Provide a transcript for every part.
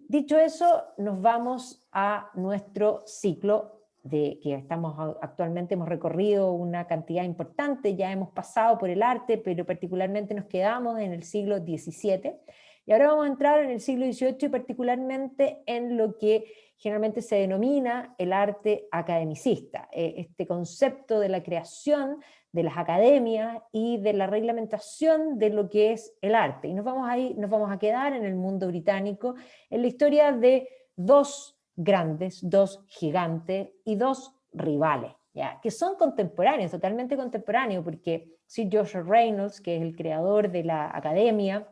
Dicho eso, nos vamos a nuestro ciclo que estamos actualmente, hemos recorrido una cantidad importante, ya hemos pasado por el arte, pero particularmente nos quedamos en el siglo XVII, y ahora vamos a entrar en el siglo XVIII y particularmente en lo que generalmente se denomina el arte academicista, este concepto de la creación de las academias y de la reglamentación de lo que es el arte. Y nos vamos a quedar en el mundo británico, en la historia de dos grandes, dos gigantes y dos rivales, ¿ya? Que son contemporáneos, totalmente contemporáneos, porque Sir Joshua Reynolds, que es el creador de la academia,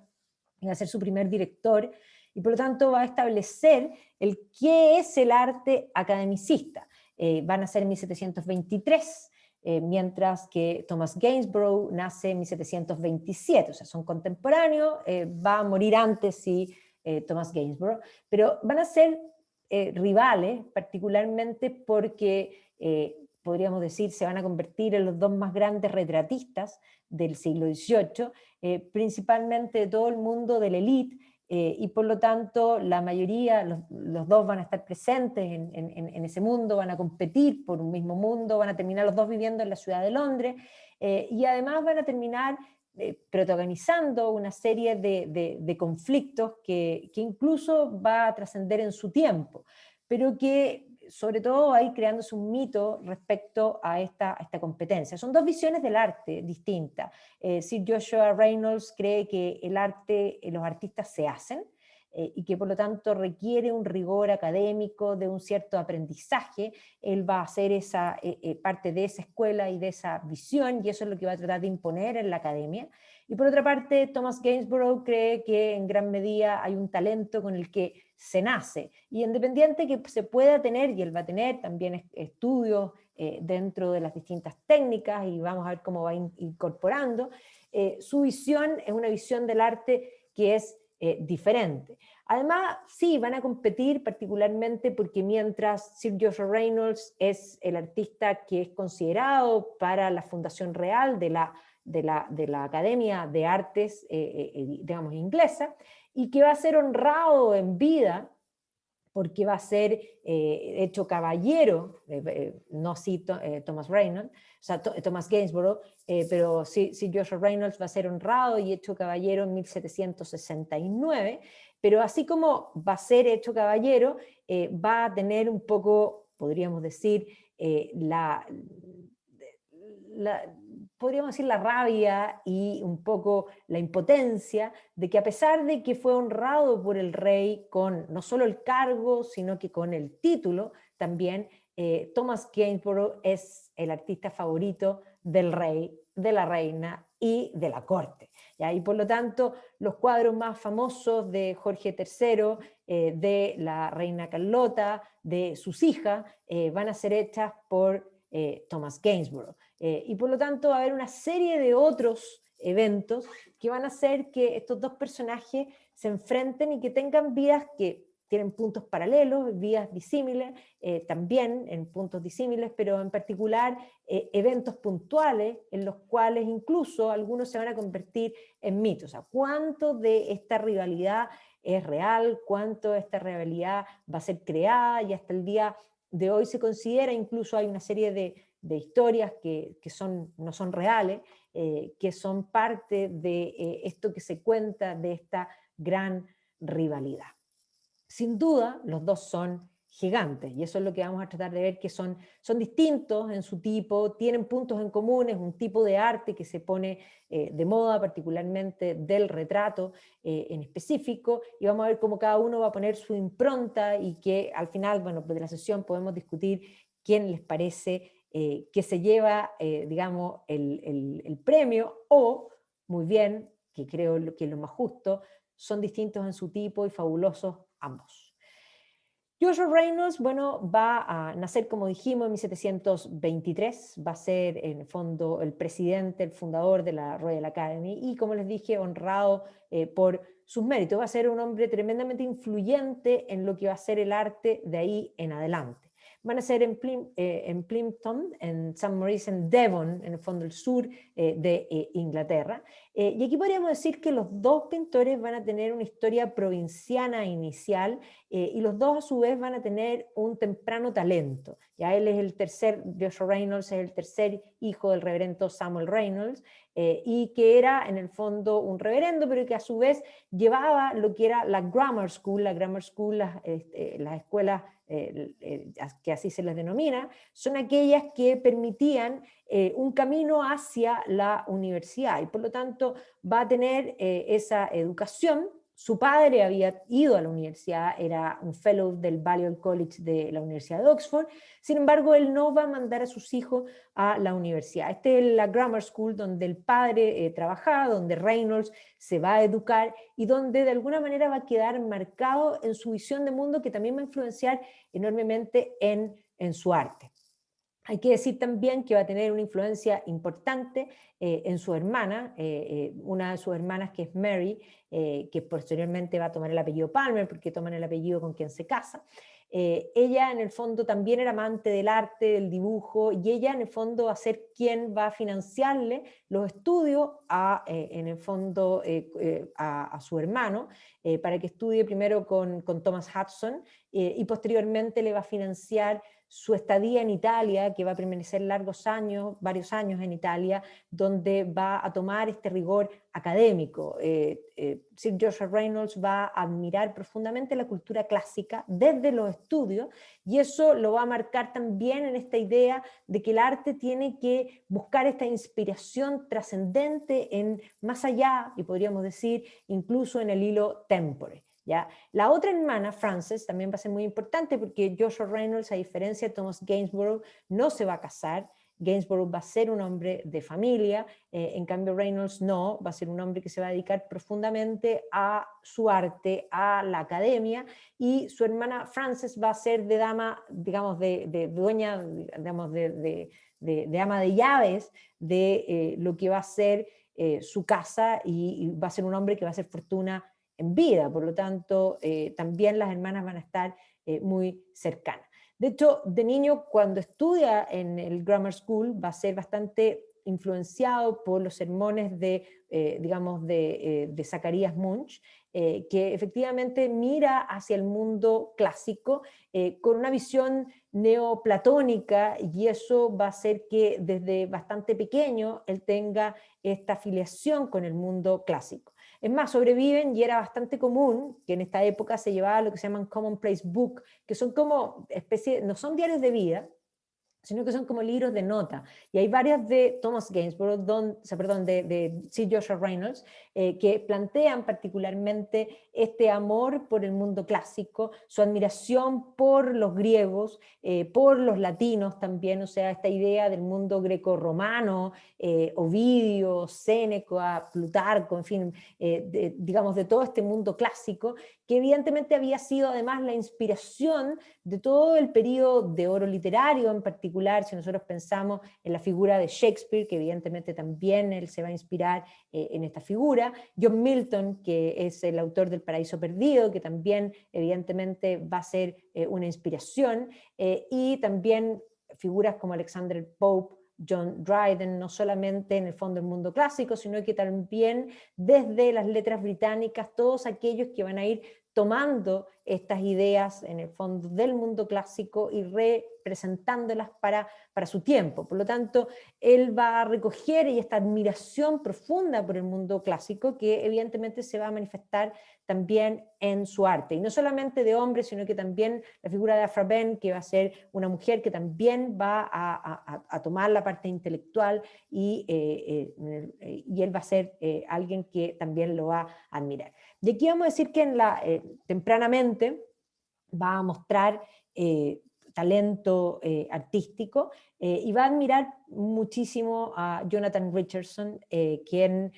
va a ser su primer director, y por lo tanto va a establecer qué es el arte academicista. Van a ser en 1723, mientras que Thomas Gainsborough nace en 1727, o sea, son contemporáneos, va a morir antes sí, Thomas Gainsborough, pero van a ser rivales, particularmente porque podríamos decir se van a convertir en los dos más grandes retratistas del siglo XVIII, principalmente de todo el mundo de la élite, y por lo tanto la mayoría, los dos van a estar presentes en ese mundo, van a competir por un mismo mundo, van a terminar los dos viviendo en la ciudad de Londres, y además van a terminar protagonizando una serie de conflictos que incluso va a trascender en su tiempo, pero que sobre todo va a ir creándose un mito respecto a esta competencia. Son dos visiones del arte distintas. Sir Joshua Reynolds cree que el arte, los artistas se hacen, y que por lo tanto requiere un rigor académico, de un cierto aprendizaje. Él va a ser parte de esa escuela y de esa visión, y eso es lo que va a tratar de imponer en la academia. Y por otra parte, Thomas Gainsborough cree que en gran medida hay un talento con el que se nace, y independiente que se pueda tener, y él va a tener también estudios dentro de las distintas técnicas, y vamos a ver cómo va incorporando, su visión es una visión del arte que es diferente. Además, sí, van a competir particularmente porque mientras Sir Joshua Reynolds es el artista que es considerado para la fundación real de la Academia de Artes, digamos, inglesa, y que va a ser honrado en vida porque va a ser hecho caballero, no sí Thomas Reynolds, o sea, Thomas Gainsborough, pero sí Joshua Reynolds va a ser honrado y hecho caballero en 1769, pero así como va a ser hecho caballero, va a tener un poco, podríamos decir, podríamos decir la rabia y un poco la impotencia de que, a pesar de que fue honrado por el rey con no solo el cargo, sino que con el título también, Thomas Gainsborough es el artista favorito del rey, de la reina y de la corte, ¿ya? Y por lo tanto los cuadros más famosos de Jorge III, de la reina Carlota, de sus hijas, van a ser hechas por Thomas Gainsborough. Y por lo tanto va a haber una serie de otros eventos que van a hacer que estos dos personajes se enfrenten y que tengan vidas que tienen puntos paralelos, vidas disímiles, también en puntos disímiles, pero en particular eventos puntuales en los cuales incluso algunos se van a convertir en mitos. O sea, ¿cuánto de esta rivalidad es real? ¿Cuánto de esta rivalidad va a ser creada? Y hasta el día de hoy se considera, incluso hay una serie de historias que no son reales, que son parte de esto que se cuenta de esta gran rivalidad. Sin duda, los dos son gigantes, y eso es lo que vamos a tratar de ver, que son distintos en su tipo, tienen puntos en común, es un tipo de arte que se pone de moda, particularmente del retrato en específico, y vamos a ver cómo cada uno va a poner su impronta, y que al final, bueno, de la sesión podemos discutir quién les parece que se lleva, digamos, el premio, o, muy bien, que creo que es lo más justo, son distintos en su tipo y fabulosos ambos. Joshua Reynolds, bueno, va a nacer, como dijimos, en 1723, va a ser en el fondo el presidente, el fundador de la Royal Academy, y como les dije, honrado por sus méritos. Va a ser un hombre tremendamente influyente en lo que va a ser el arte de ahí en adelante. Van a ser en Plympton, en St. Maurice, en Devon, en el fondo del sur de Inglaterra, Y aquí podríamos decir que los dos pintores van a tener una historia provinciana inicial, y los dos a su vez van a tener un temprano talento. Ya él es el tercer, Joshua Reynolds es el tercer hijo del reverendo Samuel Reynolds, y que era en el fondo un reverendo, pero que a su vez llevaba lo que era la grammar school, las escuelas que así se les denomina, son aquellas que permitían un camino hacia la universidad, y por lo tanto va a tener esa educación. Su padre había ido a la universidad, era un fellow del Balliol College de la Universidad de Oxford, sin embargo él no va a mandar a sus hijos a la universidad. Esta es la grammar school donde el padre trabajaba, donde Reynolds se va a educar y donde de alguna manera va a quedar marcado en su visión de mundo, que también va a influenciar enormemente en su arte. Hay que decir también que va a tener una influencia importante en su hermana, una de sus hermanas que es Mary, que posteriormente va a tomar el apellido Palmer, porque toman el apellido con quien se casa. Ella en el fondo también era amante del arte, del dibujo, y ella en el fondo va a ser quien va a financiarle los estudios en el fondo a su hermano, para que estudie primero con Thomas Hudson, y posteriormente le va a financiar su estadía en Italia, que va a permanecer varios años en Italia, donde va a tomar este rigor académico. Sir Joshua Reynolds va a admirar profundamente la cultura clásica desde los estudios, y eso lo va a marcar también en esta idea de que el arte tiene que buscar esta inspiración trascendente en más allá, y podríamos decir incluso en el hilo tempore. ¿Ya? La otra hermana, Frances, también va a ser muy importante, porque Joshua Reynolds, a diferencia de Thomas Gainsborough, no se va a casar. Gainsborough va a ser un hombre de familia, en cambio Reynolds no, va a ser un hombre que se va a dedicar profundamente a su arte, a la academia, y su hermana Frances va a ser de dama, digamos, de dueña, digamos, de ama de llaves de lo que va a ser su casa, y va a ser un hombre que va a hacer fortuna en vida. Por lo tanto, también las hermanas van a estar muy cercanas. De hecho, de niño, cuando estudia en el Grammar School, va a ser bastante influenciado por los sermones de Zacarías Munch, que efectivamente mira hacia el mundo clásico con una visión neoplatónica, y eso va a hacer que desde bastante pequeño él tenga esta afiliación con el mundo clásico. Es más, sobreviven, y era bastante común que en esta época se llevaba lo que se llaman commonplace book, que son como no son diarios de vida, sino que son como libros de nota. Y hay varias de Thomas Gainsborough, de Sir Joshua Reynolds, que plantean particularmente este amor por el mundo clásico, su admiración por los griegos, por los latinos también, o sea, esta idea del mundo greco-romano, Ovidio, Séneca, Plutarco, en fin, digamos, de todo este mundo clásico, que evidentemente había sido además la inspiración de todo el periodo de oro literario, en particular si nosotros pensamos en la figura de Shakespeare, que evidentemente también él se va a inspirar en esta figura, John Milton, que es el autor del Paraíso Perdido, que también evidentemente va a ser una inspiración, y también figuras como Alexander Pope, John Dryden, no solamente en el fondo del mundo clásico, sino que también desde las letras británicas, todos aquellos que van a ir tomando estas ideas en el fondo del mundo clásico y representándolas para su tiempo. Por lo tanto, él va a recoger esta admiración profunda por el mundo clásico, que evidentemente se va a manifestar también en su arte, y no solamente de hombres, sino que también la figura de Aphra Behn, que va a ser una mujer que también va a tomar la parte intelectual, y él va a ser alguien que también lo va a admirar. Y aquí vamos a decir que tempranamente va a mostrar talento artístico, y va a admirar muchísimo a Jonathan Richardson, quien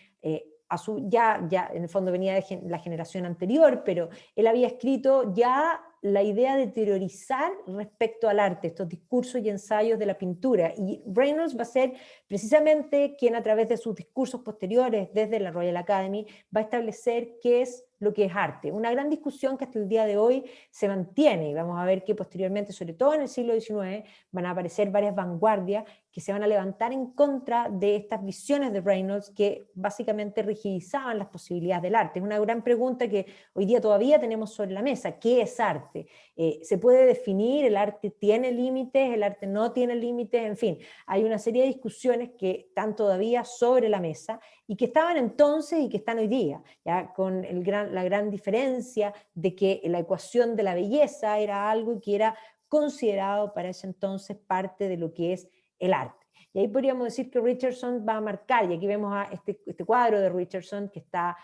ya en el fondo venía de la generación anterior, pero él había escrito ya la idea de teorizar respecto al arte, estos discursos y ensayos de la pintura, y Reynolds va a ser precisamente quien, a través de sus discursos posteriores desde la Royal Academy, va a establecer qué es lo que es arte. Una gran discusión que hasta el día de hoy se mantiene, y vamos a ver que posteriormente, sobre todo en el siglo XIX, van a aparecer varias vanguardias que se van a levantar en contra de estas visiones de Reynolds que básicamente rigidizaban las posibilidades del arte. Es una gran pregunta que hoy día todavía tenemos sobre la mesa. ¿Qué es arte? ¿Se puede definir? ¿El arte tiene límites? ¿El arte no tiene límites? En fin, hay una serie de discusiones que están todavía sobre la mesa y que estaban entonces y que están hoy día, ¿ya? Con la gran diferencia de que la ecuación de la belleza era algo que era considerado para ese entonces parte de lo que es el arte. Y ahí podríamos decir que Richardson va a marcar, y aquí vemos a este cuadro de Richardson que está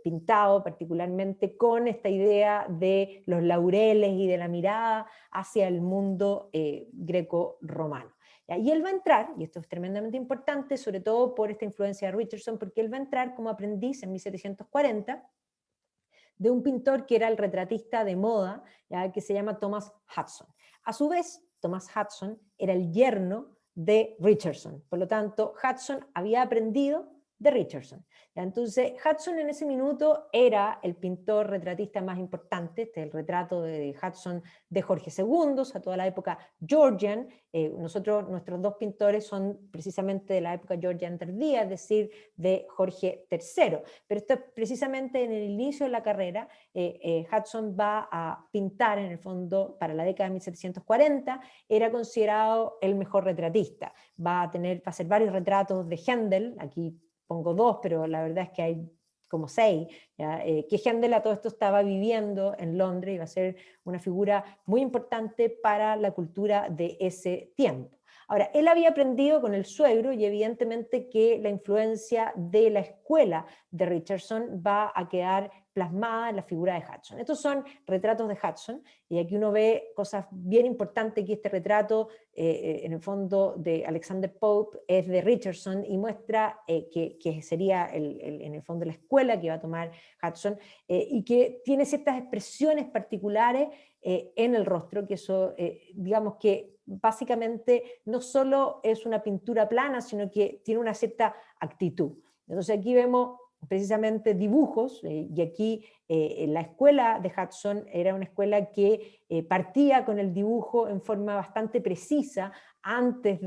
pintado particularmente con esta idea de los laureles y de la mirada hacia el mundo greco-romano. Y él va a entrar, y esto es tremendamente importante, sobre todo por esta influencia de Richardson, porque él va a entrar como aprendiz en 1740 de un pintor que era el retratista de moda, ¿ya? Que se llama Thomas Hudson. A su vez, Thomas Hudson era el yerno de Richardson, por lo tanto, Hudson había aprendido de Richardson. ¿Ya? Entonces, Hudson en ese minuto era el pintor retratista más importante, este es el retrato de Hudson de Jorge II, a toda la época Georgian. Nuestros dos pintores son precisamente de la época Georgian tardía, es decir, de Jorge III. Pero esto es precisamente en el inicio de la carrera. Hudson va a pintar, en el fondo, para la década de 1740, era considerado el mejor retratista. Va a hacer varios retratos de Händel, aquí pongo dos, pero la verdad es que hay como 6, que Händel a todo esto estaba viviendo en Londres y va a ser una figura muy importante para la cultura de ese tiempo. Ahora, él había aprendido con el suegro y evidentemente que la influencia de la escuela de Richardson va a quedar plasmada en la figura de Hudson. Estos son retratos de Hudson y aquí uno ve cosas bien importantes, que este retrato en el fondo de Alexander Pope es de Richardson y muestra que sería en el fondo la escuela que va a tomar Hudson y que tiene ciertas expresiones particulares en el rostro, que eso digamos que básicamente no solo es una pintura plana, sino que tiene una cierta actitud. Entonces aquí vemos precisamente dibujos, y aquí la escuela de Hudson era una escuela que partía con el dibujo en forma bastante precisa antes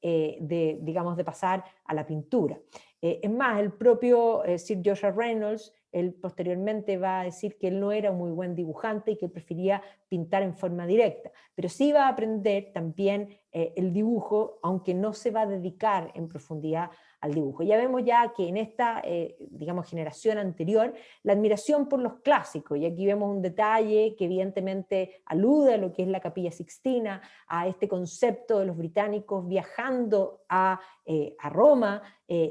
digamos, de pasar a la pintura. Es más, el propio Sir Joshua Reynolds, él posteriormente va a decir que él no era un muy buen dibujante y que prefería pintar en forma directa, pero sí va a aprender también el dibujo, aunque no se va a dedicar en profundidad al dibujo. Ya vemos ya que en esta, digamos, generación anterior, la admiración por los clásicos, y aquí vemos un detalle que evidentemente alude a lo que es la Capilla Sixtina, a este concepto de los británicos viajando a Roma,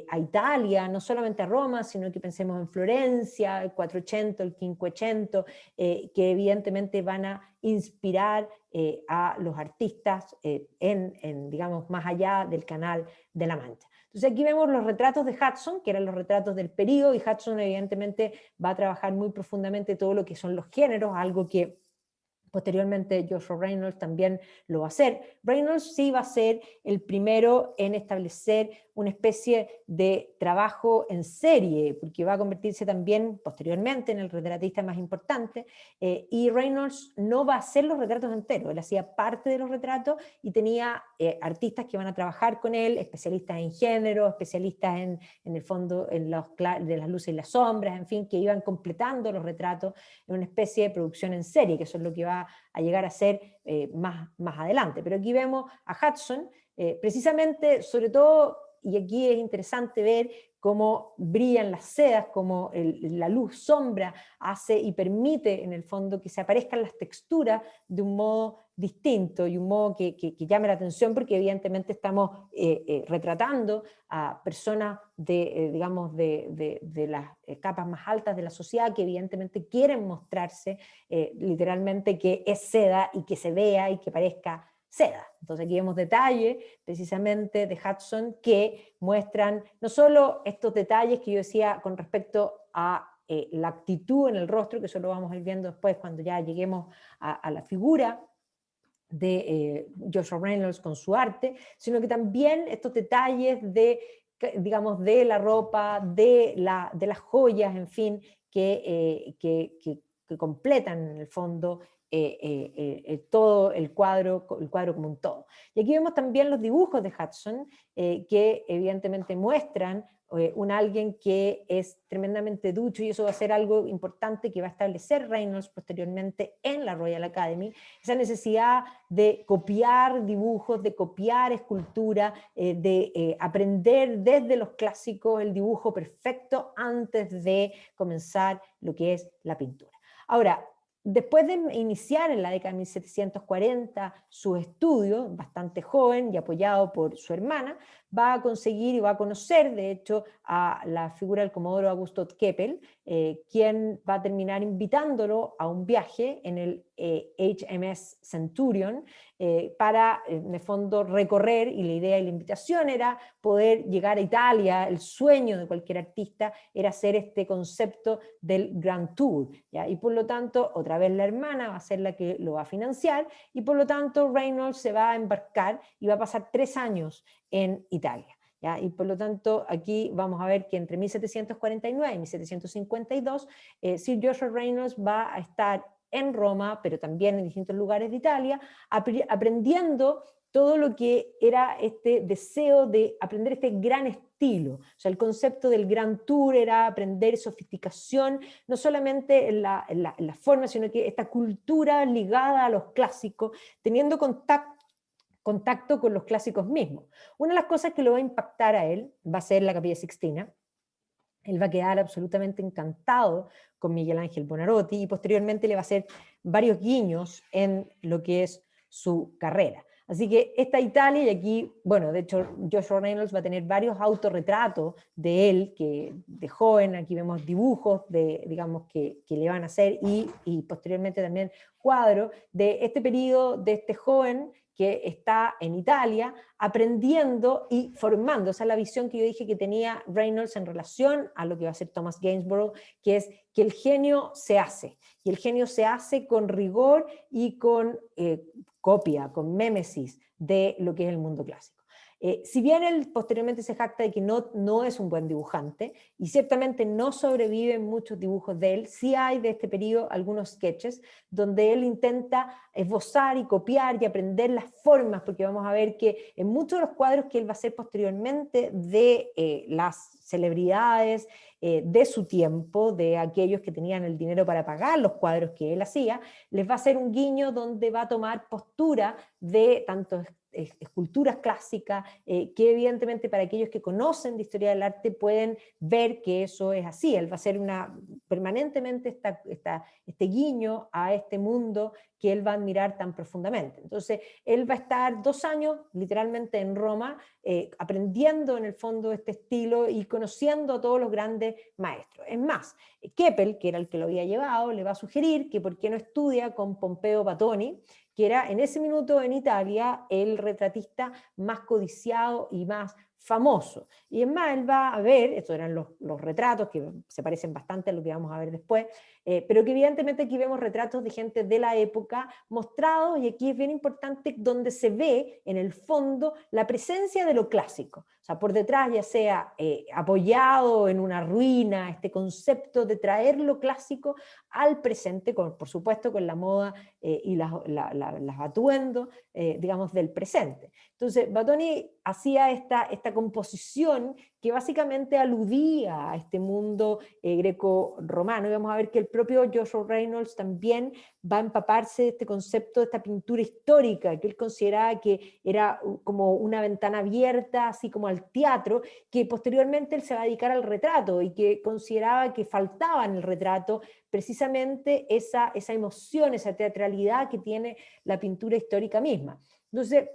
a Italia, no solamente a Roma, sino que pensemos en Florencia, el 400, el 500, que evidentemente van a inspirar a los artistas digamos, más allá del Canal de la Mancha. Entonces aquí vemos los retratos de Hudson, que eran los retratos del periodo, y Hudson evidentemente va a trabajar muy profundamente todo lo que son los géneros, algo que posteriormente Joshua Reynolds también lo va a hacer. Reynolds sí va a ser el primero en establecer una especie de trabajo en serie, porque va a convertirse también posteriormente en el retratista más importante, y Reynolds no va a hacer los retratos enteros, él hacía parte de los retratos y tenía artistas que van a trabajar con él, especialistas en género, especialistas en el fondo de las luces y las sombras, en fin, que iban completando los retratos en una especie de producción en serie, que eso es lo que va a llegar a ser más adelante. Pero aquí vemos a Hudson, precisamente, sobre todo, y aquí es interesante ver cómo brillan las sedas, cómo la luz sombra hace y permite en el fondo que se aparezcan las texturas de un modo distinto y un modo que llame la atención, porque evidentemente estamos retratando a personas digamos, de las capas más altas de la sociedad, que evidentemente quieren mostrarse literalmente que es seda y que se vea y que parezca seda. Entonces aquí vemos detalles precisamente de Hudson que muestran no solo estos detalles que yo decía con respecto a la actitud en el rostro, que eso lo vamos a ir viendo después cuando ya lleguemos a la figura de Joshua Reynolds con su arte, sino que también estos detalles de digamos, de la ropa, de las joyas, en fin, que completan en el fondo todo el cuadro como un todo. Y aquí vemos también los dibujos de Hudson, que evidentemente muestran un alguien que es tremendamente ducho, y eso va a ser algo importante que va a establecer Reynolds posteriormente en la Royal Academy, esa necesidad de copiar dibujos, de copiar escultura, de aprender desde los clásicos el dibujo perfecto antes de comenzar lo que es la pintura. Ahora, después de iniciar en la década de 1740 sus estudios, bastante joven y apoyado por su hermana, va a conseguir y va a conocer, de hecho, a la figura del comodoro Augusto Keppel, quien va a terminar invitándolo a un viaje en el HMS Centurion para, en el fondo, recorrer, y la idea y la invitación era poder llegar a Italia. El sueño de cualquier artista era hacer este concepto del Grand Tour, ¿ya? Y por lo tanto, otra vez la hermana va a ser la que lo va a financiar, y por lo tanto Reynolds se va a embarcar y va a pasar 3 años en Italia, ¿ya? Y por lo tanto aquí vamos a ver que entre 1749 y 1752 Sir Joshua Reynolds va a estar en Roma, pero también en distintos lugares de Italia, aprendiendo todo lo que era este deseo de aprender este gran estilo. O sea, el concepto del Grand Tour era aprender sofisticación, no solamente en la forma, sino que esta cultura ligada a los clásicos, teniendo contacto con los clásicos mismos. Una de las cosas que lo va a impactar a él va a ser la Capilla Sixtina. Él va a quedar absolutamente encantado con Miguel Ángel Buonarroti, y posteriormente le va a hacer varios guiños en lo que es su carrera. Así que esta Italia, y aquí, bueno, de hecho Joshua Reynolds va a tener varios autorretratos de él, que de joven, aquí vemos dibujos de, digamos, que le van a hacer, y posteriormente también cuadros de este periodo, de este joven que está en Italia aprendiendo y formando. Esa es la visión que yo dije que tenía Reynolds en relación a lo que va a ser Thomas Gainsborough, que es que el genio se hace, y el genio se hace con rigor y con copia, con mémesis de lo que es el mundo clásico. Si bien él posteriormente se jacta de que no es un buen dibujante, y ciertamente no sobreviven muchos dibujos de él, sí hay de este periodo algunos sketches donde él intenta esbozar y copiar y aprender las formas, porque vamos a ver que en muchos de los cuadros que él va a hacer posteriormente de las celebridades de su tiempo, de aquellos que tenían el dinero para pagar los cuadros que él hacía, les va a hacer un guiño donde va a tomar postura de tanto esculturas clásicas, que evidentemente para aquellos que conocen de historia del arte pueden ver que eso es así. Él va a hacer permanentemente este guiño a este mundo que él va a admirar tan profundamente. Entonces, él va a estar 2 años literalmente en Roma, aprendiendo en el fondo este estilo y conociendo a todos los grandes maestros. Es más, Keppel, que era el que lo había llevado, le va a sugerir que por qué no estudia con Pompeo Batoni, que era en ese minuto en Italia el retratista más codiciado y más famoso. Y es más, él va a ver, estos eran los retratos, que se parecen bastante a lo que vamos a ver después, pero que evidentemente aquí vemos retratos de gente de la época mostrados, y aquí es bien importante donde se ve en el fondo la presencia de lo clásico. O sea, por detrás, ya sea apoyado en una ruina, este concepto de traer lo clásico al presente, por supuesto con la moda y las atuendos, digamos, del presente. Entonces, Batoni hacía esta composición que básicamente aludía a este mundo greco-romano, y vamos a ver que el propio Joshua Reynolds también va a empaparse de este concepto, de esta pintura histórica, que él consideraba que era como una ventana abierta, así como al teatro, que posteriormente él se va a dedicar al retrato, y que consideraba que faltaba en el retrato precisamente esa emoción, esa teatralidad que tiene la pintura histórica misma. Entonces,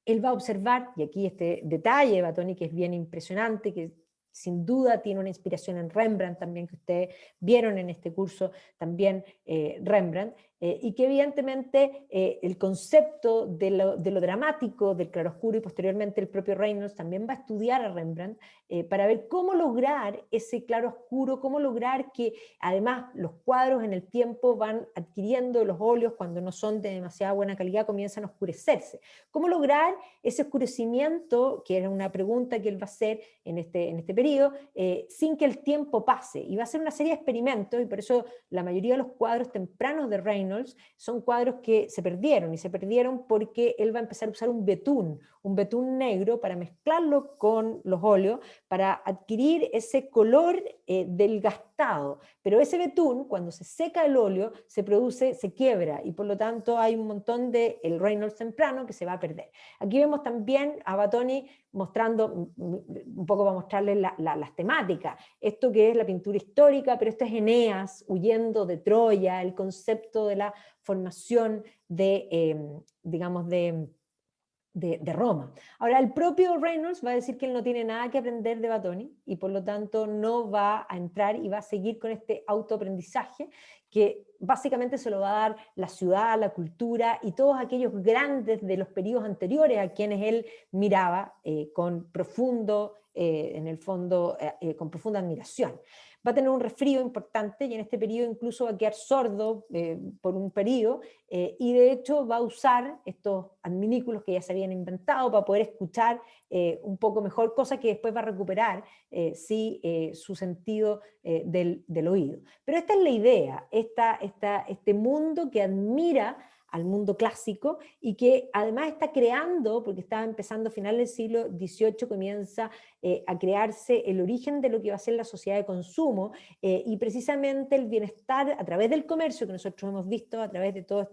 él va a observar, y aquí este detalle de Batoni que es bien impresionante, que sin duda tiene una inspiración en Rembrandt también, que ustedes vieron en este curso también Rembrandt, y que evidentemente el concepto de lo dramático, del claroscuro, y posteriormente el propio Reynolds también va a estudiar a Rembrandt para ver cómo lograr ese claroscuro, cómo lograr que además los cuadros en el tiempo van adquiriendo, los óleos cuando no son de demasiada buena calidad comienzan a oscurecerse. ¿Cómo lograr ese oscurecimiento, que era una pregunta que él va a hacer en este periodo, sin que el tiempo pase? Y va a hacer una serie de experimentos, y por eso la mayoría de los cuadros tempranos de Reynolds son cuadros que se perdieron, y se perdieron porque él va a empezar a usar un betún negro para mezclarlo con los óleos, para adquirir ese color del gastado. Pero ese betún, cuando se seca el óleo, se quiebra, y por lo tanto hay un montón de el Reynolds temprano que se va a perder. Aquí vemos también a Battoni mostrando, un poco para mostrarles las temáticas, esto que es la pintura histórica, pero esto es Eneas huyendo de Troya, el concepto de la formación digamos, de Roma. Ahora, el propio Reynolds va a decir que él no tiene nada que aprender de Battoni, y por lo tanto no va a entrar y va a seguir con este autoaprendizaje que básicamente se lo va a dar la ciudad, la cultura y todos aquellos grandes de los periodos anteriores a quienes él miraba con profundo, en el fondo, con profunda admiración. Va a tener un resfrío importante, y en este periodo incluso va a quedar sordo por un periodo, y de hecho va a usar estos adminículos que ya se habían inventado para poder escuchar un poco mejor, cosa que después va a recuperar su sentido del oído. Pero esta es la idea, este mundo que admira al mundo clásico, y que además está creando, porque estaba empezando a finales del siglo XVIII, comienza a crearse el origen de lo que va a ser la sociedad de consumo, y precisamente el bienestar a través del comercio, que nosotros hemos visto a través de todas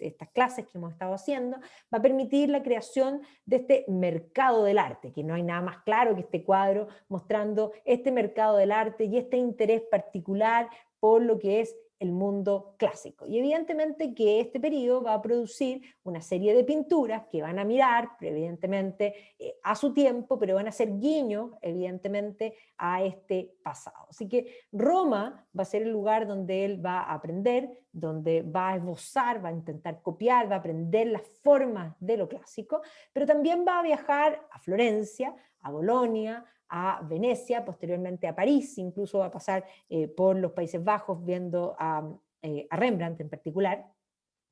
estas clases que hemos estado haciendo, va a permitir la creación de este mercado del arte, que no hay nada más claro que este cuadro mostrando este mercado del arte y este interés particular por lo que es el mundo clásico. Y evidentemente que este periodo va a producir una serie de pinturas que van a mirar, evidentemente, a su tiempo, pero van a ser guiños, evidentemente, a este pasado. Así que Roma va a ser el lugar donde él va a aprender, donde va a esbozar, va a intentar copiar, va a aprender las formas de lo clásico, pero también va a viajar a Florencia, a Bolonia, a Venecia, posteriormente a París, incluso va a pasar por los Países Bajos viendo a Rembrandt en particular.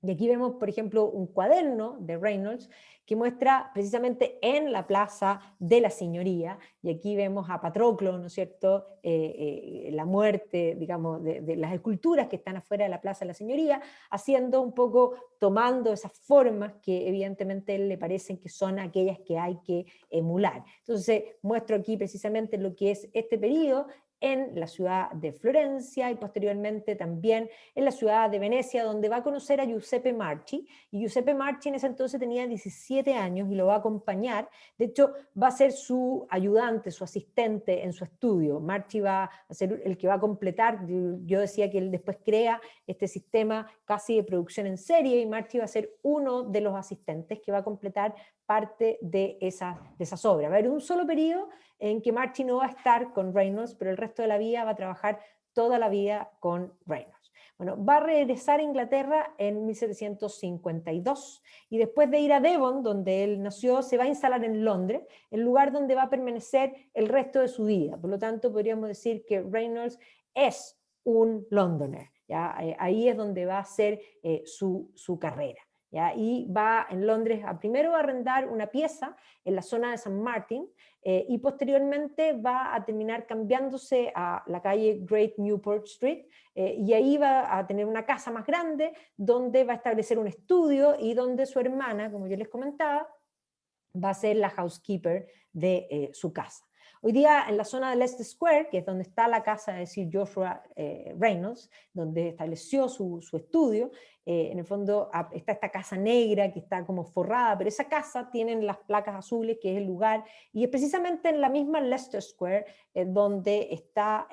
Y aquí vemos, por ejemplo, un cuaderno de Reynolds que muestra precisamente en la Plaza de la Signoría, y aquí vemos a Patroclo, ¿no es cierto?, la muerte, digamos, de las esculturas que están afuera de la Plaza de la Signoría, haciendo un poco, tomando esas formas que evidentemente a él le parecen que son aquellas que hay que emular. Entonces, muestro aquí precisamente lo que es este periodo en la ciudad de Florencia, y posteriormente también en la ciudad de Venecia, donde va a conocer a Giuseppe Marchi, y Giuseppe Marchi en ese entonces tenía 17 años y lo va a acompañar. De hecho, va a ser su ayudante, su asistente en su estudio. Marchi va a ser el que va a completar, yo decía que él después crea este sistema casi de producción en serie, y Marchi va a ser uno de los asistentes que va a completar parte de esas obras. Va a haber un solo periodo en que Marchi no va a estar con Reynolds, pero el resto de la vida va a trabajar toda la vida con Reynolds. Bueno, va a regresar a Inglaterra en 1752, y después de ir a Devon, donde él nació, se va a instalar en Londres, el lugar donde va a permanecer el resto de su vida. Por lo tanto, podríamos decir que Reynolds es un londoner, ¿ya? Ahí es donde va a hacer su carrera. ¿Ya? Y va en Londres primero a arrendar una pieza en la zona de San Martin, y posteriormente va a terminar cambiándose a la calle Great Newport Street, y ahí va a tener una casa más grande donde va a establecer un estudio, y donde su hermana, como yo les comentaba, va a ser la housekeeper de su casa. Hoy día en la zona de Leicester Square, que es donde está la casa de Sir Joshua Reynolds, donde estableció su estudio, en el fondo está esta casa negra que está como forrada, pero esa casa tiene las placas azules, que es el lugar, y es precisamente en la misma Leicester Square donde está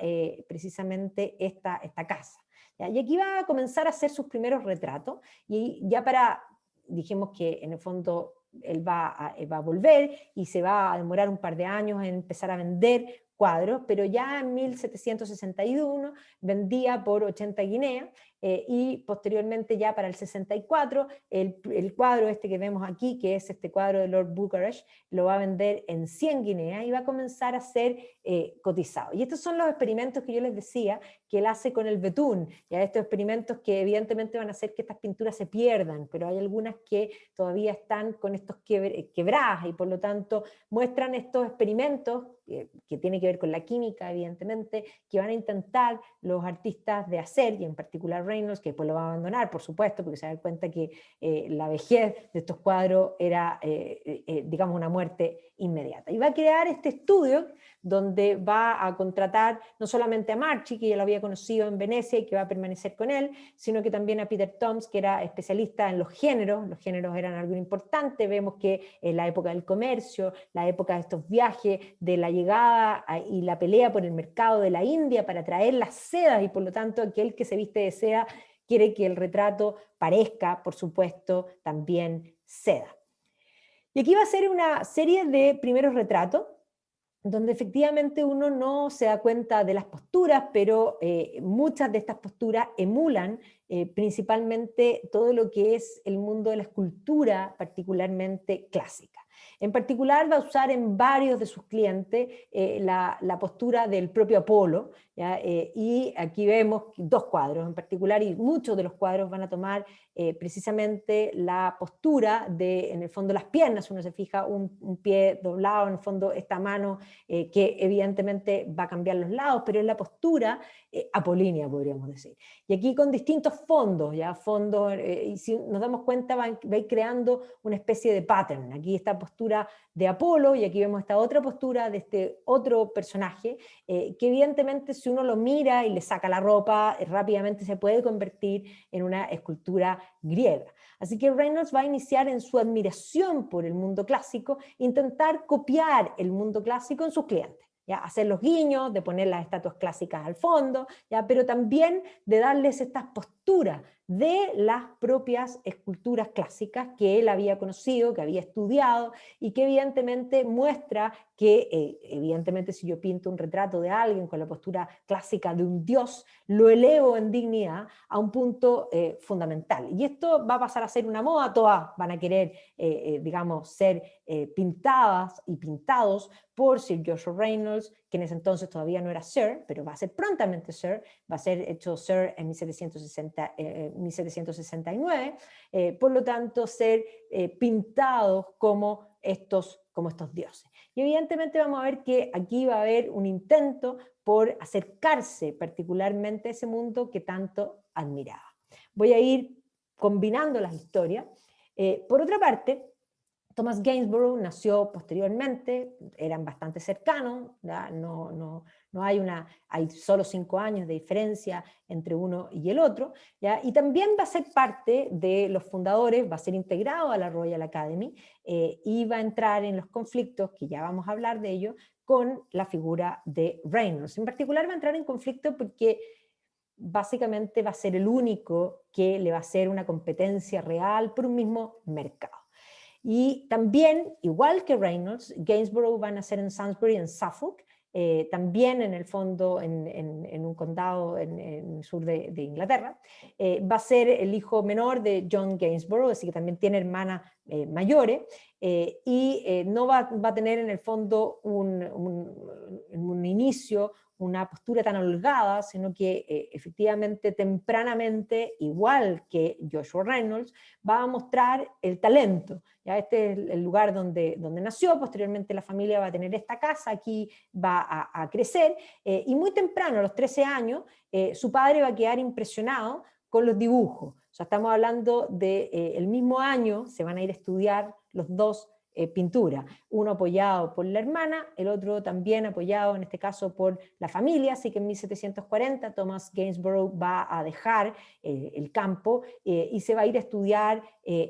precisamente esta casa. ¿Ya? Y aquí va a comenzar a hacer sus primeros retratos, y ya dijimos que en el fondo él va a volver y se va a demorar un par de años en empezar a vender cuadros, pero ya en 1761 vendía por 80 guineas, y posteriormente ya para el 64, el cuadro este que vemos aquí, que es este cuadro de Lord Bucharest, lo va a vender en 100 guineas y va a comenzar a ser cotizado. Y estos son los experimentos que yo les decía que él hace con el betún, ya estos experimentos que evidentemente van a hacer que estas pinturas se pierdan, pero hay algunas que todavía están con estos quebradas y por lo tanto muestran estos experimentos que tienen que ver con la química, evidentemente, que van a intentar los artistas de hacer, y en particular Reynolds, que después lo va a abandonar, por supuesto, porque se da cuenta que la vejez de estos cuadros era, digamos, una muerte inmediata. Y va a crear este estudio donde va a contratar no solamente a Marchi, que ya lo había conocido en Venecia y que va a permanecer con él, sino que también a Peter Toms, que era especialista en los géneros eran algo importante. Vemos que en la época del comercio, la época de estos viajes, de la llegada y la pelea por el mercado de la India para traer las sedas, y por lo tanto aquel que se viste de seda quiere que el retrato parezca, por supuesto, también seda. Y aquí va a ser una serie de primeros retratos, donde efectivamente uno no se da cuenta de las posturas, pero muchas de estas posturas emulan principalmente todo lo que es el mundo de la escultura, particularmente clásica. En particular va a usar en varios de sus clientes la postura del propio Apolo, ¿ya? Y aquí vemos dos cuadros en particular, y muchos de los cuadros van a tomar precisamente la postura de, en el fondo, las piernas. Uno se fija un pie doblado, en el fondo esta mano que evidentemente va a cambiar los lados, pero es la postura apolínea, podríamos decir. Y aquí con distintos fondos, ya fondos, y si nos damos cuenta va a ir creando una especie de pattern. Aquí esta postura de Apolo, y aquí vemos esta otra postura de este otro personaje, que evidentemente si uno lo mira y le saca la ropa, rápidamente se puede convertir en una escultura griega. Así que Reynolds va a iniciar en su admiración por el mundo clásico, intentar copiar el mundo clásico en sus clientes. ¿Ya? Hacer los guiños, de poner las estatuas clásicas al fondo, ¿ya? Pero también de darles estas posturas de las propias esculturas clásicas que él había conocido, que había estudiado, y que evidentemente muestra que, evidentemente, si yo pinto un retrato de alguien con la postura clásica de un dios, lo elevo en dignidad a un punto fundamental. Y esto va a pasar a ser una moda, todas van a querer, digamos, ser pintadas y pintados por Sir Joshua Reynolds, que en ese entonces todavía no era Sir, pero va a ser prontamente Sir, va a ser hecho Sir en 1769, por lo tanto ser pintados como estos dioses. Y evidentemente vamos a ver que aquí va a haber un intento por acercarse particularmente a ese mundo que tanto admiraba. Voy a ir combinando las historias. Por otra parte, Thomas Gainsborough nació posteriormente, eran bastante cercanos, no hay solo 5 años de diferencia entre uno y el otro, ¿ya? Y también va a ser parte de los fundadores, va a ser integrado a la Royal Academy, y va a entrar en los conflictos, que ya vamos a hablar de ello, con la figura de Reynolds. En particular va a entrar en conflicto porque básicamente va a ser el único que le va a hacer una competencia real por un mismo mercado. Y también, igual que Reynolds, Gainsborough va a nacer en Salisbury, en Suffolk, también en el fondo en un condado en el sur de Inglaterra. Va a ser el hijo menor de John Gainsborough, así que también tiene hermanas mayores, y no va a tener en el fondo un inicio, una postura tan holgada, sino que efectivamente tempranamente, igual que Joshua Reynolds, va a mostrar el talento. ¿Ya? Este es el lugar donde nació, posteriormente la familia va a tener esta casa, aquí va a crecer, y muy temprano, a los 13 años, su padre va a quedar impresionado con los dibujos. O sea, estamos hablando del mismo año, se van a ir a estudiar los dos pintura, uno apoyado por la hermana, el otro también apoyado en este caso por la familia, así que en 1740 Thomas Gainsborough va a dejar el campo y se va a ir a estudiar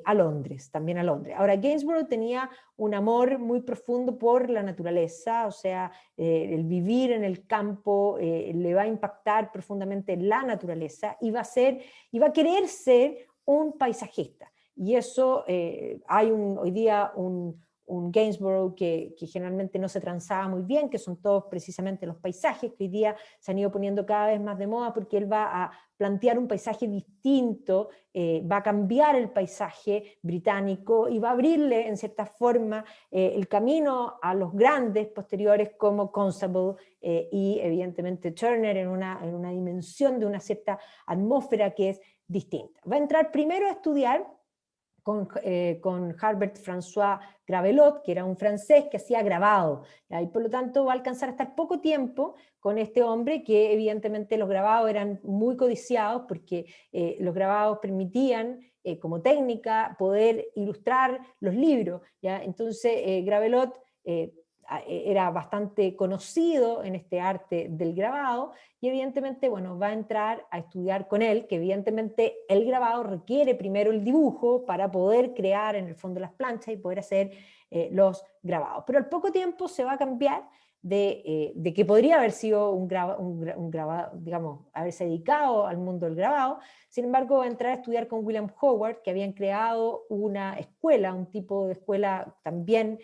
a Londres, también a Londres. Ahora, Gainsborough tenía un amor muy profundo por la naturaleza, o sea, el vivir en el campo le va a impactar profundamente la naturaleza y va a querer ser un paisajista. Y eso hay hoy día un un Gainsborough que generalmente no se transaba muy bien, que son todos precisamente los paisajes que hoy día se han ido poniendo cada vez más de moda, porque él va a plantear un paisaje distinto, va a cambiar el paisaje británico y va a abrirle en cierta forma el camino a los grandes posteriores como Constable y evidentemente Turner en una dimensión de una cierta atmósfera que es distinta. Va a entrar primero a estudiar con Harbert François Gravelot, que era un francés que hacía grabado, y por lo tanto va a alcanzar a estar poco tiempo con este hombre, que evidentemente los grabados eran muy codiciados, porque los grabados permitían, como técnica, poder ilustrar los libros, ¿ya? Entonces Gravelot era bastante conocido en este arte del grabado, y evidentemente, bueno, va a entrar a estudiar con él, que evidentemente el grabado requiere primero el dibujo para poder crear en el fondo las planchas y poder hacer los grabados. Pero al poco tiempo se va a cambiar de que podría haber sido un grabado, digamos, haberse dedicado al mundo del grabado. Sin embargo, va a entrar a estudiar con William Howard, que habían creado una escuela, un tipo de escuela también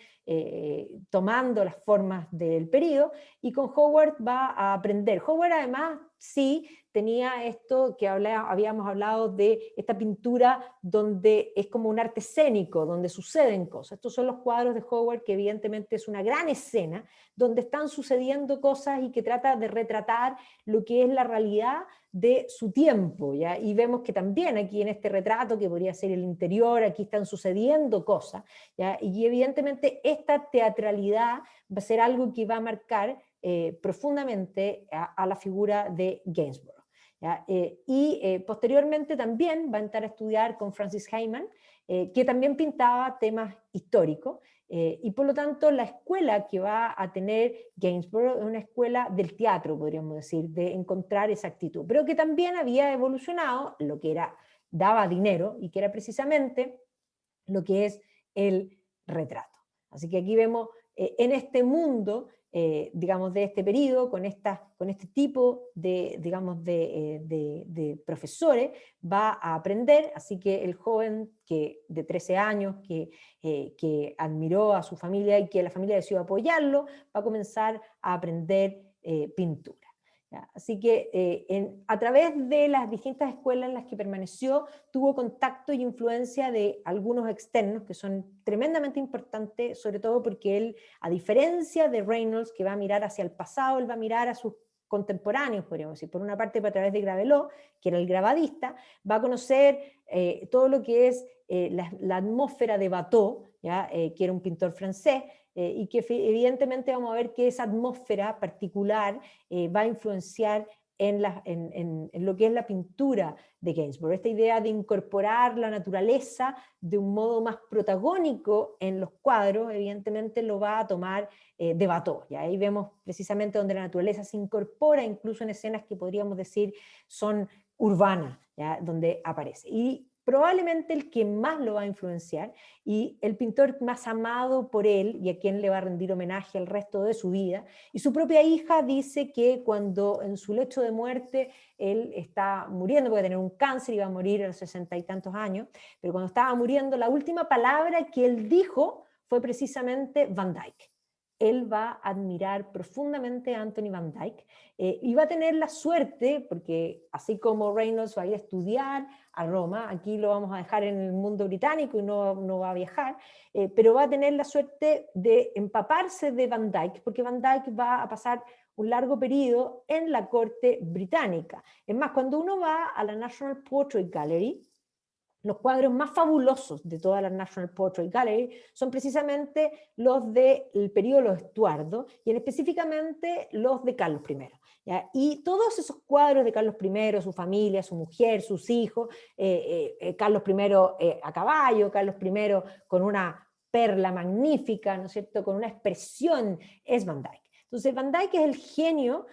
tomando las formas del periodo, y con Howard va a aprender. Howard además sí tenía esto que habíamos hablado de esta pintura donde es como un arte escénico, donde suceden cosas. Estos son los cuadros de Howard, que evidentemente es una gran escena donde están sucediendo cosas y que trata de retratar lo que es la realidad de su tiempo, ¿ya? Y vemos que también aquí en este retrato, que podría ser el interior, aquí están sucediendo cosas, ¿ya? Y evidentemente esta teatralidad va a ser algo que va a marcar profundamente a la figura de Gainsborough. Posteriormente también va a entrar a estudiar con Francis Hayman, que también pintaba temas históricos, y por lo tanto la escuela que va a tener Gainsborough es una escuela del teatro, podríamos decir, de encontrar esa actitud, pero que también había evolucionado lo que era, daba dinero, y que era precisamente lo que es el retrato. Así que aquí vemos en este mundo, digamos, de este periodo, con este tipo de, digamos, de profesores, va a aprender. Así que el joven de 13 años que admiró a su familia y que la familia decidió apoyarlo, va a comenzar a aprender pintura. ¿Ya? Así que a través de las distintas escuelas en las que permaneció, tuvo contacto y influencia de algunos externos que son tremendamente importantes, sobre todo porque él, a diferencia de Reynolds, que va a mirar hacia el pasado, él va a mirar a sus contemporáneos, podríamos decir. Por una parte, a través de Gravelot, que era el grabadista, va a conocer todo lo que es la atmósfera de Watteau, ¿ya? Que era un pintor francés, y que evidentemente vamos a ver que esa atmósfera particular va a influenciar en lo que es la pintura de Gainsborough. Esta idea de incorporar la naturaleza de un modo más protagónico en los cuadros, evidentemente lo va a tomar de Watteau. Y ahí vemos precisamente donde la naturaleza se incorpora incluso en escenas que podríamos decir son urbanas, ¿ya? Donde aparece. Y probablemente el que más lo va a influenciar y el pintor más amado por él y a quien le va a rendir homenaje el resto de su vida. Y su propia hija dice que cuando en su lecho de muerte él está muriendo, porque tener un cáncer, iba a morir a los 60 y tantos años, pero cuando estaba muriendo, la última palabra que él dijo fue precisamente Van Dyck. Él va a admirar profundamente a Anthony Van Dyck y va a tener la suerte, porque así como Reynolds va a ir a estudiar a Roma, aquí lo vamos a dejar en el mundo británico y no va a viajar, pero va a tener la suerte de empaparse de Van Dyck, porque Van Dyck va a pasar un largo periodo en la corte británica. Es más, cuando uno va a la National Portrait Gallery, los cuadros más fabulosos de toda la National Portrait Gallery son precisamente los del periodo de los Estuardo, y específicamente los de Carlos I. ¿Ya? Y todos esos cuadros de Carlos I, su familia, su mujer, sus hijos, Carlos I a caballo, Carlos I con una perla magnífica, ¿no es cierto?, con una expresión, es Van Dyck. Entonces Van Dyck es el genio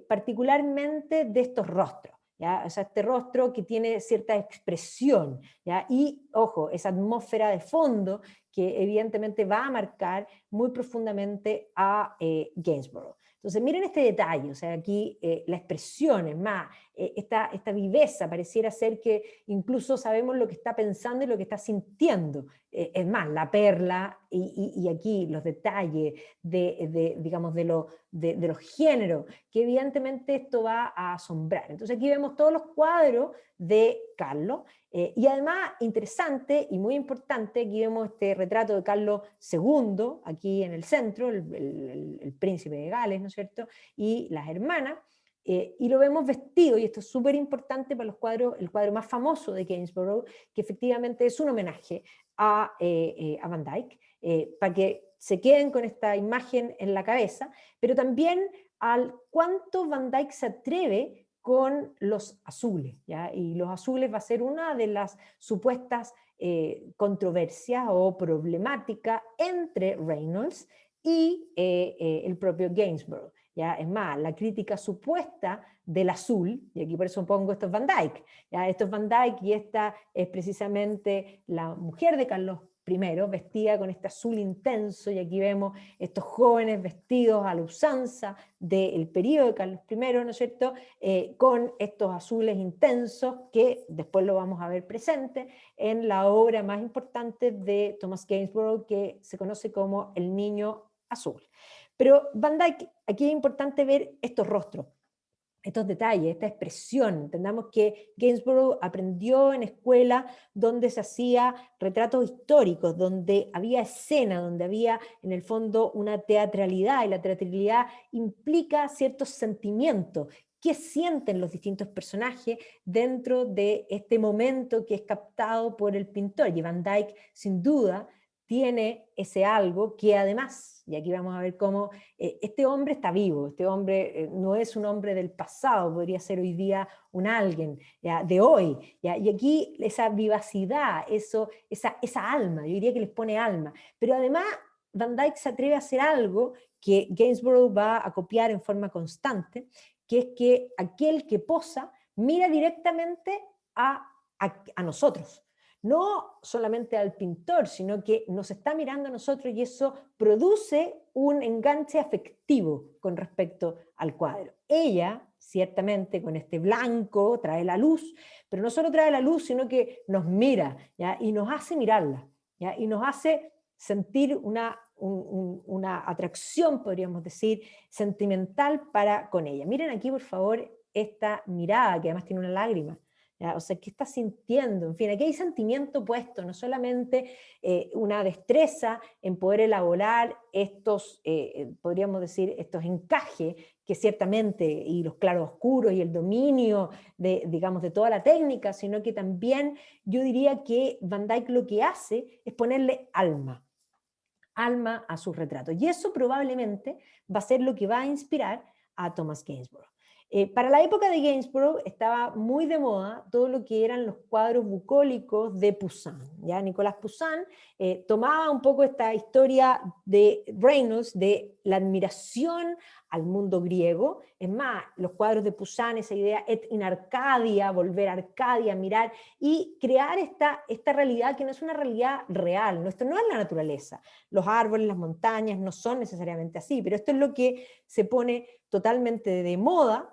particularmente de estos rostros. ¿Ya? O sea, este rostro que tiene cierta expresión, ¿ya? Y, ojo, esa atmósfera de fondo que evidentemente va a marcar muy profundamente a Gainsborough. Entonces miren este detalle, o sea, aquí la expresión, es más, esta viveza pareciera ser que incluso sabemos lo que está pensando y lo que está sintiendo. Es más, la perla y aquí los detalles digamos, de los géneros, que evidentemente esto va a asombrar. Entonces aquí vemos todos los cuadros de Carlos, y además interesante y muy importante, aquí vemos este retrato de Carlos II, aquí en el centro, el príncipe de Gales, ¿no es cierto?, y las hermanas, y lo vemos vestido, y esto es súper importante para los cuadros, el cuadro más famoso de Gainsborough, que efectivamente es un homenaje a Van Dyck, para que se queden con esta imagen en la cabeza, pero también al cuánto Van Dyck se atreve con los azules, ¿ya? Y los azules va a ser una de las supuestas controversias o problemáticas entre Reynolds y el propio Gainsborough. ¿Ya? Es más, la crítica supuesta del azul, y aquí por eso pongo esto es Van Dyck, ¿ya? Esto es Van Dyck y esta es precisamente la mujer de Carlos I, vestida con este azul intenso, y aquí vemos estos jóvenes vestidos a la usanza del periodo de Carlos I, ¿no es cierto?, con estos azules intensos que después lo vamos a ver presente en la obra más importante de Thomas Gainsborough, que se conoce como El Niño Azul. Pero Van Dyck, aquí es importante ver estos rostros, estos detalles, esta expresión. Entendamos que Gainsborough aprendió en escuela donde se hacía retratos históricos, donde había escena, donde había en el fondo una teatralidad, y la teatralidad implica ciertos sentimientos. ¿Qué sienten los distintos personajes dentro de este momento que es captado por el pintor? Y Van Dyck, sin duda, tiene ese algo que además, y aquí vamos a ver cómo este hombre está vivo, este hombre no es un hombre del pasado, podría ser hoy día un alguien, ¿ya?, de hoy, ¿ya? Y aquí esa vivacidad, esa alma, yo diría que les pone alma, pero además Van Dyck se atreve a hacer algo que Gainsborough va a copiar en forma constante, que es que aquel que posa mira directamente a nosotros, no solamente al pintor, sino que nos está mirando a nosotros, y eso produce un enganche afectivo con respecto al cuadro. Ella, ciertamente, con este blanco, trae la luz, pero no solo trae la luz, sino que nos mira, ¿ya?, y nos hace mirarla, ¿ya?, y nos hace sentir una atracción, podríamos decir, sentimental para con ella. Miren aquí, por favor, esta mirada, que además tiene una lágrima. ¿Ya? O sea, ¿qué está sintiendo? En fin, aquí hay sentimiento puesto, no solamente una destreza en poder elaborar estos, podríamos decir, estos encajes, que ciertamente, y los claroscuros y el dominio digamos, de toda la técnica, sino que también yo diría que Van Dyck lo que hace es ponerle alma a sus retratos. Y eso probablemente va a ser lo que va a inspirar a Thomas Gainsborough. Para la época de Gainsborough estaba muy de moda todo lo que eran los cuadros bucólicos de Poussin. ¿Ya? Nicolas Poussin tomaba un poco esta historia de Reynolds, de la admiración al mundo griego. Es más, los cuadros de Poussin, esa idea et in Arcadia, volver a Arcadia, mirar y crear esta realidad que no es una realidad real. Esto no es la naturaleza. Los árboles, las montañas no son necesariamente así, pero esto es lo que se pone totalmente de moda.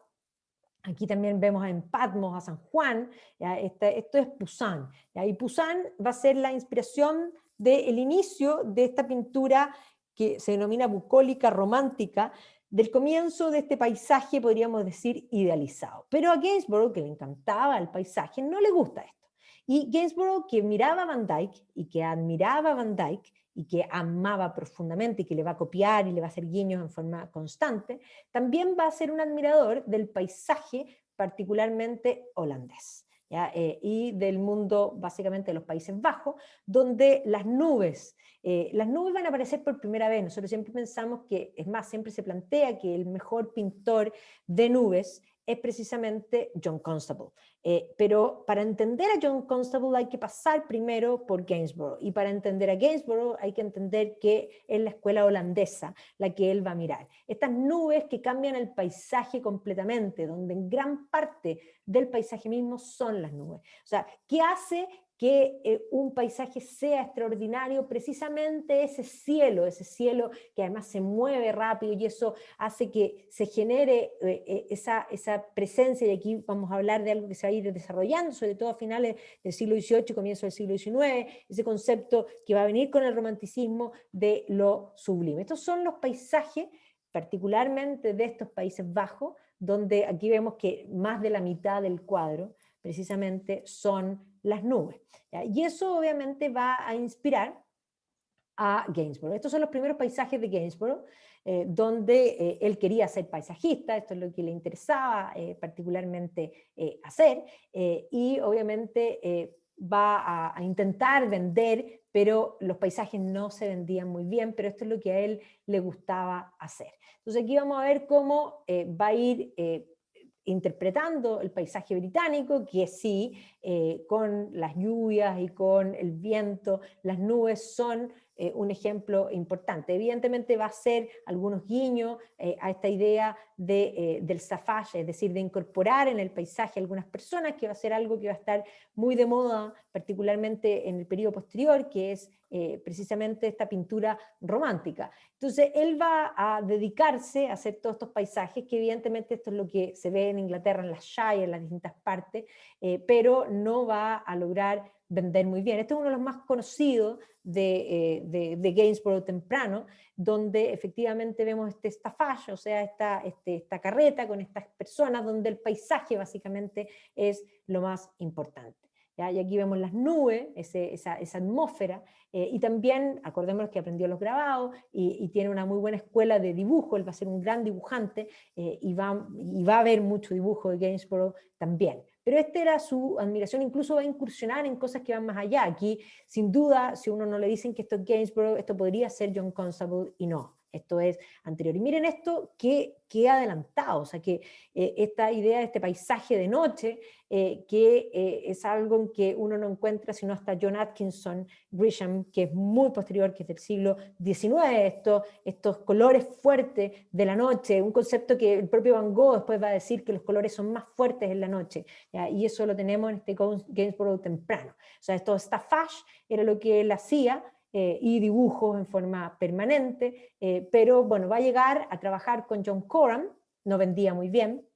Aquí también vemos en Patmos a San Juan, ¿ya? Esto es Poussin, ¿ya? Y Poussin va a ser la inspiración del inicio de esta pintura que se denomina bucólica romántica, del comienzo de este paisaje, podríamos decir, idealizado. Pero a Gainsborough, que le encantaba el paisaje, no le gusta esto. Y Gainsborough, que miraba a Van Dyck y que admiraba a Van Dyck y que amaba profundamente y que le va a copiar y le va a hacer guiños en forma constante, también va a ser un admirador del paisaje particularmente holandés, ¿ya? Y del mundo básicamente de los Países Bajos, donde las nubes van a aparecer por primera vez. Nosotros siempre pensamos que, es más, siempre se plantea que el mejor pintor de nubes es precisamente John Constable. Pero para entender a John Constable hay que pasar primero por Gainsborough, y para entender a Gainsborough hay que entender que es la escuela holandesa la que él va a mirar. Estas nubes que cambian el paisaje completamente, donde en gran parte del paisaje mismo son las nubes. O sea, ¿qué hace que un paisaje sea extraordinario, precisamente ese cielo que además se mueve rápido, y eso hace que se genere esa presencia, y aquí vamos a hablar de algo que se va a ir desarrollando, sobre todo a finales del siglo XVIII, comienzo del siglo XIX, ese concepto que va a venir con el romanticismo de lo sublime. Estos son los paisajes, particularmente de estos Países Bajos, donde aquí vemos que más de la mitad del cuadro precisamente son las nubes. ¿Ya? Y eso obviamente va a inspirar a Gainsborough. Estos son los primeros paisajes de Gainsborough, donde él quería ser paisajista, esto es lo que le interesaba particularmente hacer, y obviamente va a intentar vender, pero los paisajes no se vendían muy bien, pero esto es lo que a él le gustaba hacer. Entonces aquí vamos a ver cómo va a ir interpretando el paisaje británico, que sí, con las lluvias y con el viento, las nubes son un ejemplo importante. Evidentemente va a ser algunos guiños a esta idea del safage, es decir, de incorporar en el paisaje a algunas personas, que va a ser algo que va a estar muy de moda, particularmente en el periodo posterior, que es precisamente esta pintura romántica. Entonces él va a dedicarse a hacer todos estos paisajes, que evidentemente esto es lo que se ve en Inglaterra, en las Shire, en las distintas partes, pero no va a lograr vender muy bien. Este es uno de los más conocidos de Gainsborough temprano, donde efectivamente vemos este staffage, o sea, esta carreta con estas personas, donde el paisaje básicamente es lo más importante. ¿Ya? Y aquí vemos las nubes, esa atmósfera, y también, acordémonos que aprendió los grabados y tiene una muy buena escuela de dibujo, él va a ser un gran dibujante, y va a haber mucho dibujo de Gainsborough también. Pero esta era su admiración, incluso va a incursionar en cosas que van más allá. Aquí, sin duda, si uno no le dicen que esto es Gainsborough, esto podría ser John Constable, y no. Esto es anterior. Y miren esto que adelantado, o sea que esta idea de este paisaje de noche, que es algo en que uno no encuentra sino hasta John Atkinson Grisham, que es muy posterior, que es del siglo XIX, estos colores fuertes de la noche, un concepto que el propio Van Gogh después va a decir que los colores son más fuertes en la noche, ¿ya? Y eso lo tenemos en este Gainsborough temprano. O sea, esto staffage era lo que él hacía, y dibujos en forma permanente, pero bueno, va a llegar a trabajar con John Coram, no vendía muy bien,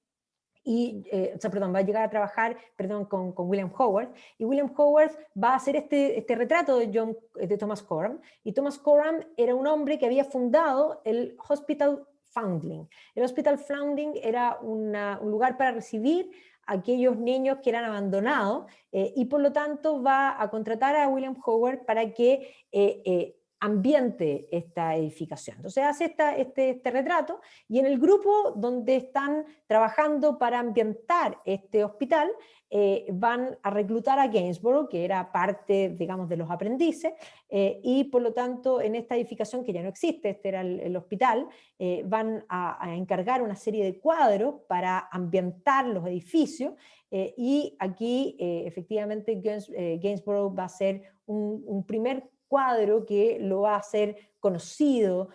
va a llegar a trabajar, con William Howard, y William Howard va a hacer este retrato de Thomas Coram, y Thomas Coram era un hombre que había fundado el Hospital Foundling. El Hospital Foundling era un lugar para recibir a aquellos niños que eran abandonados, y por lo tanto va a contratar a William Howard para que ambiente esta edificación. Entonces hace este retrato, y en el grupo donde están trabajando para ambientar este hospital, van a reclutar a Gainsborough, que era parte, digamos, de los aprendices, y por lo tanto en esta edificación, que ya no existe, este era el hospital, van a encargar una serie de cuadros para ambientar los edificios, y aquí efectivamente Gainsborough va a ser un primer cuadro que lo va a hacer conocido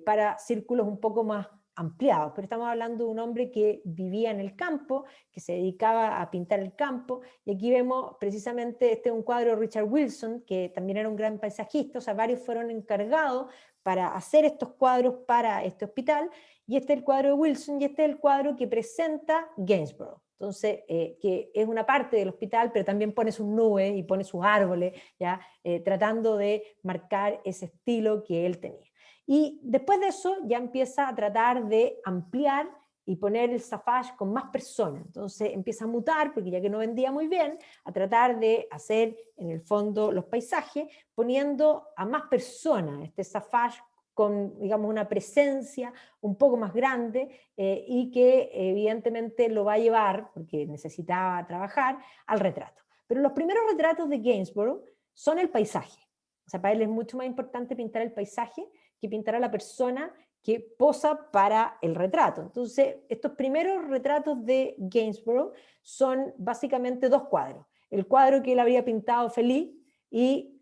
para círculos un poco más ampliados, pero estamos hablando de un hombre que vivía en el campo, que se dedicaba a pintar el campo, y aquí vemos precisamente, este es un cuadro de Richard Wilson, que también era un gran paisajista, o sea, varios fueron encargados para hacer estos cuadros para este hospital, y este es el cuadro de Wilson, y este es el cuadro que presenta Gainsborough. Entonces, que es una parte del hospital, pero también pone sus nubes y pone sus árboles, ¿ya? Tratando de marcar ese estilo que él tenía. Y después de eso ya empieza a tratar de ampliar y poner el safage con más personas. Entonces empieza a mutar, porque ya que no vendía muy bien, a tratar de hacer en el fondo los paisajes, poniendo a más personas este safage con, digamos, una presencia un poco más grande, y que evidentemente lo va a llevar, porque necesitaba trabajar, al retrato. Pero los primeros retratos de Gainsborough son el paisaje. O sea, para él es mucho más importante pintar el paisaje que pintar a la persona que posa para el retrato. Entonces, estos primeros retratos de Gainsborough son básicamente dos cuadros. El cuadro que él habría pintado feliz, y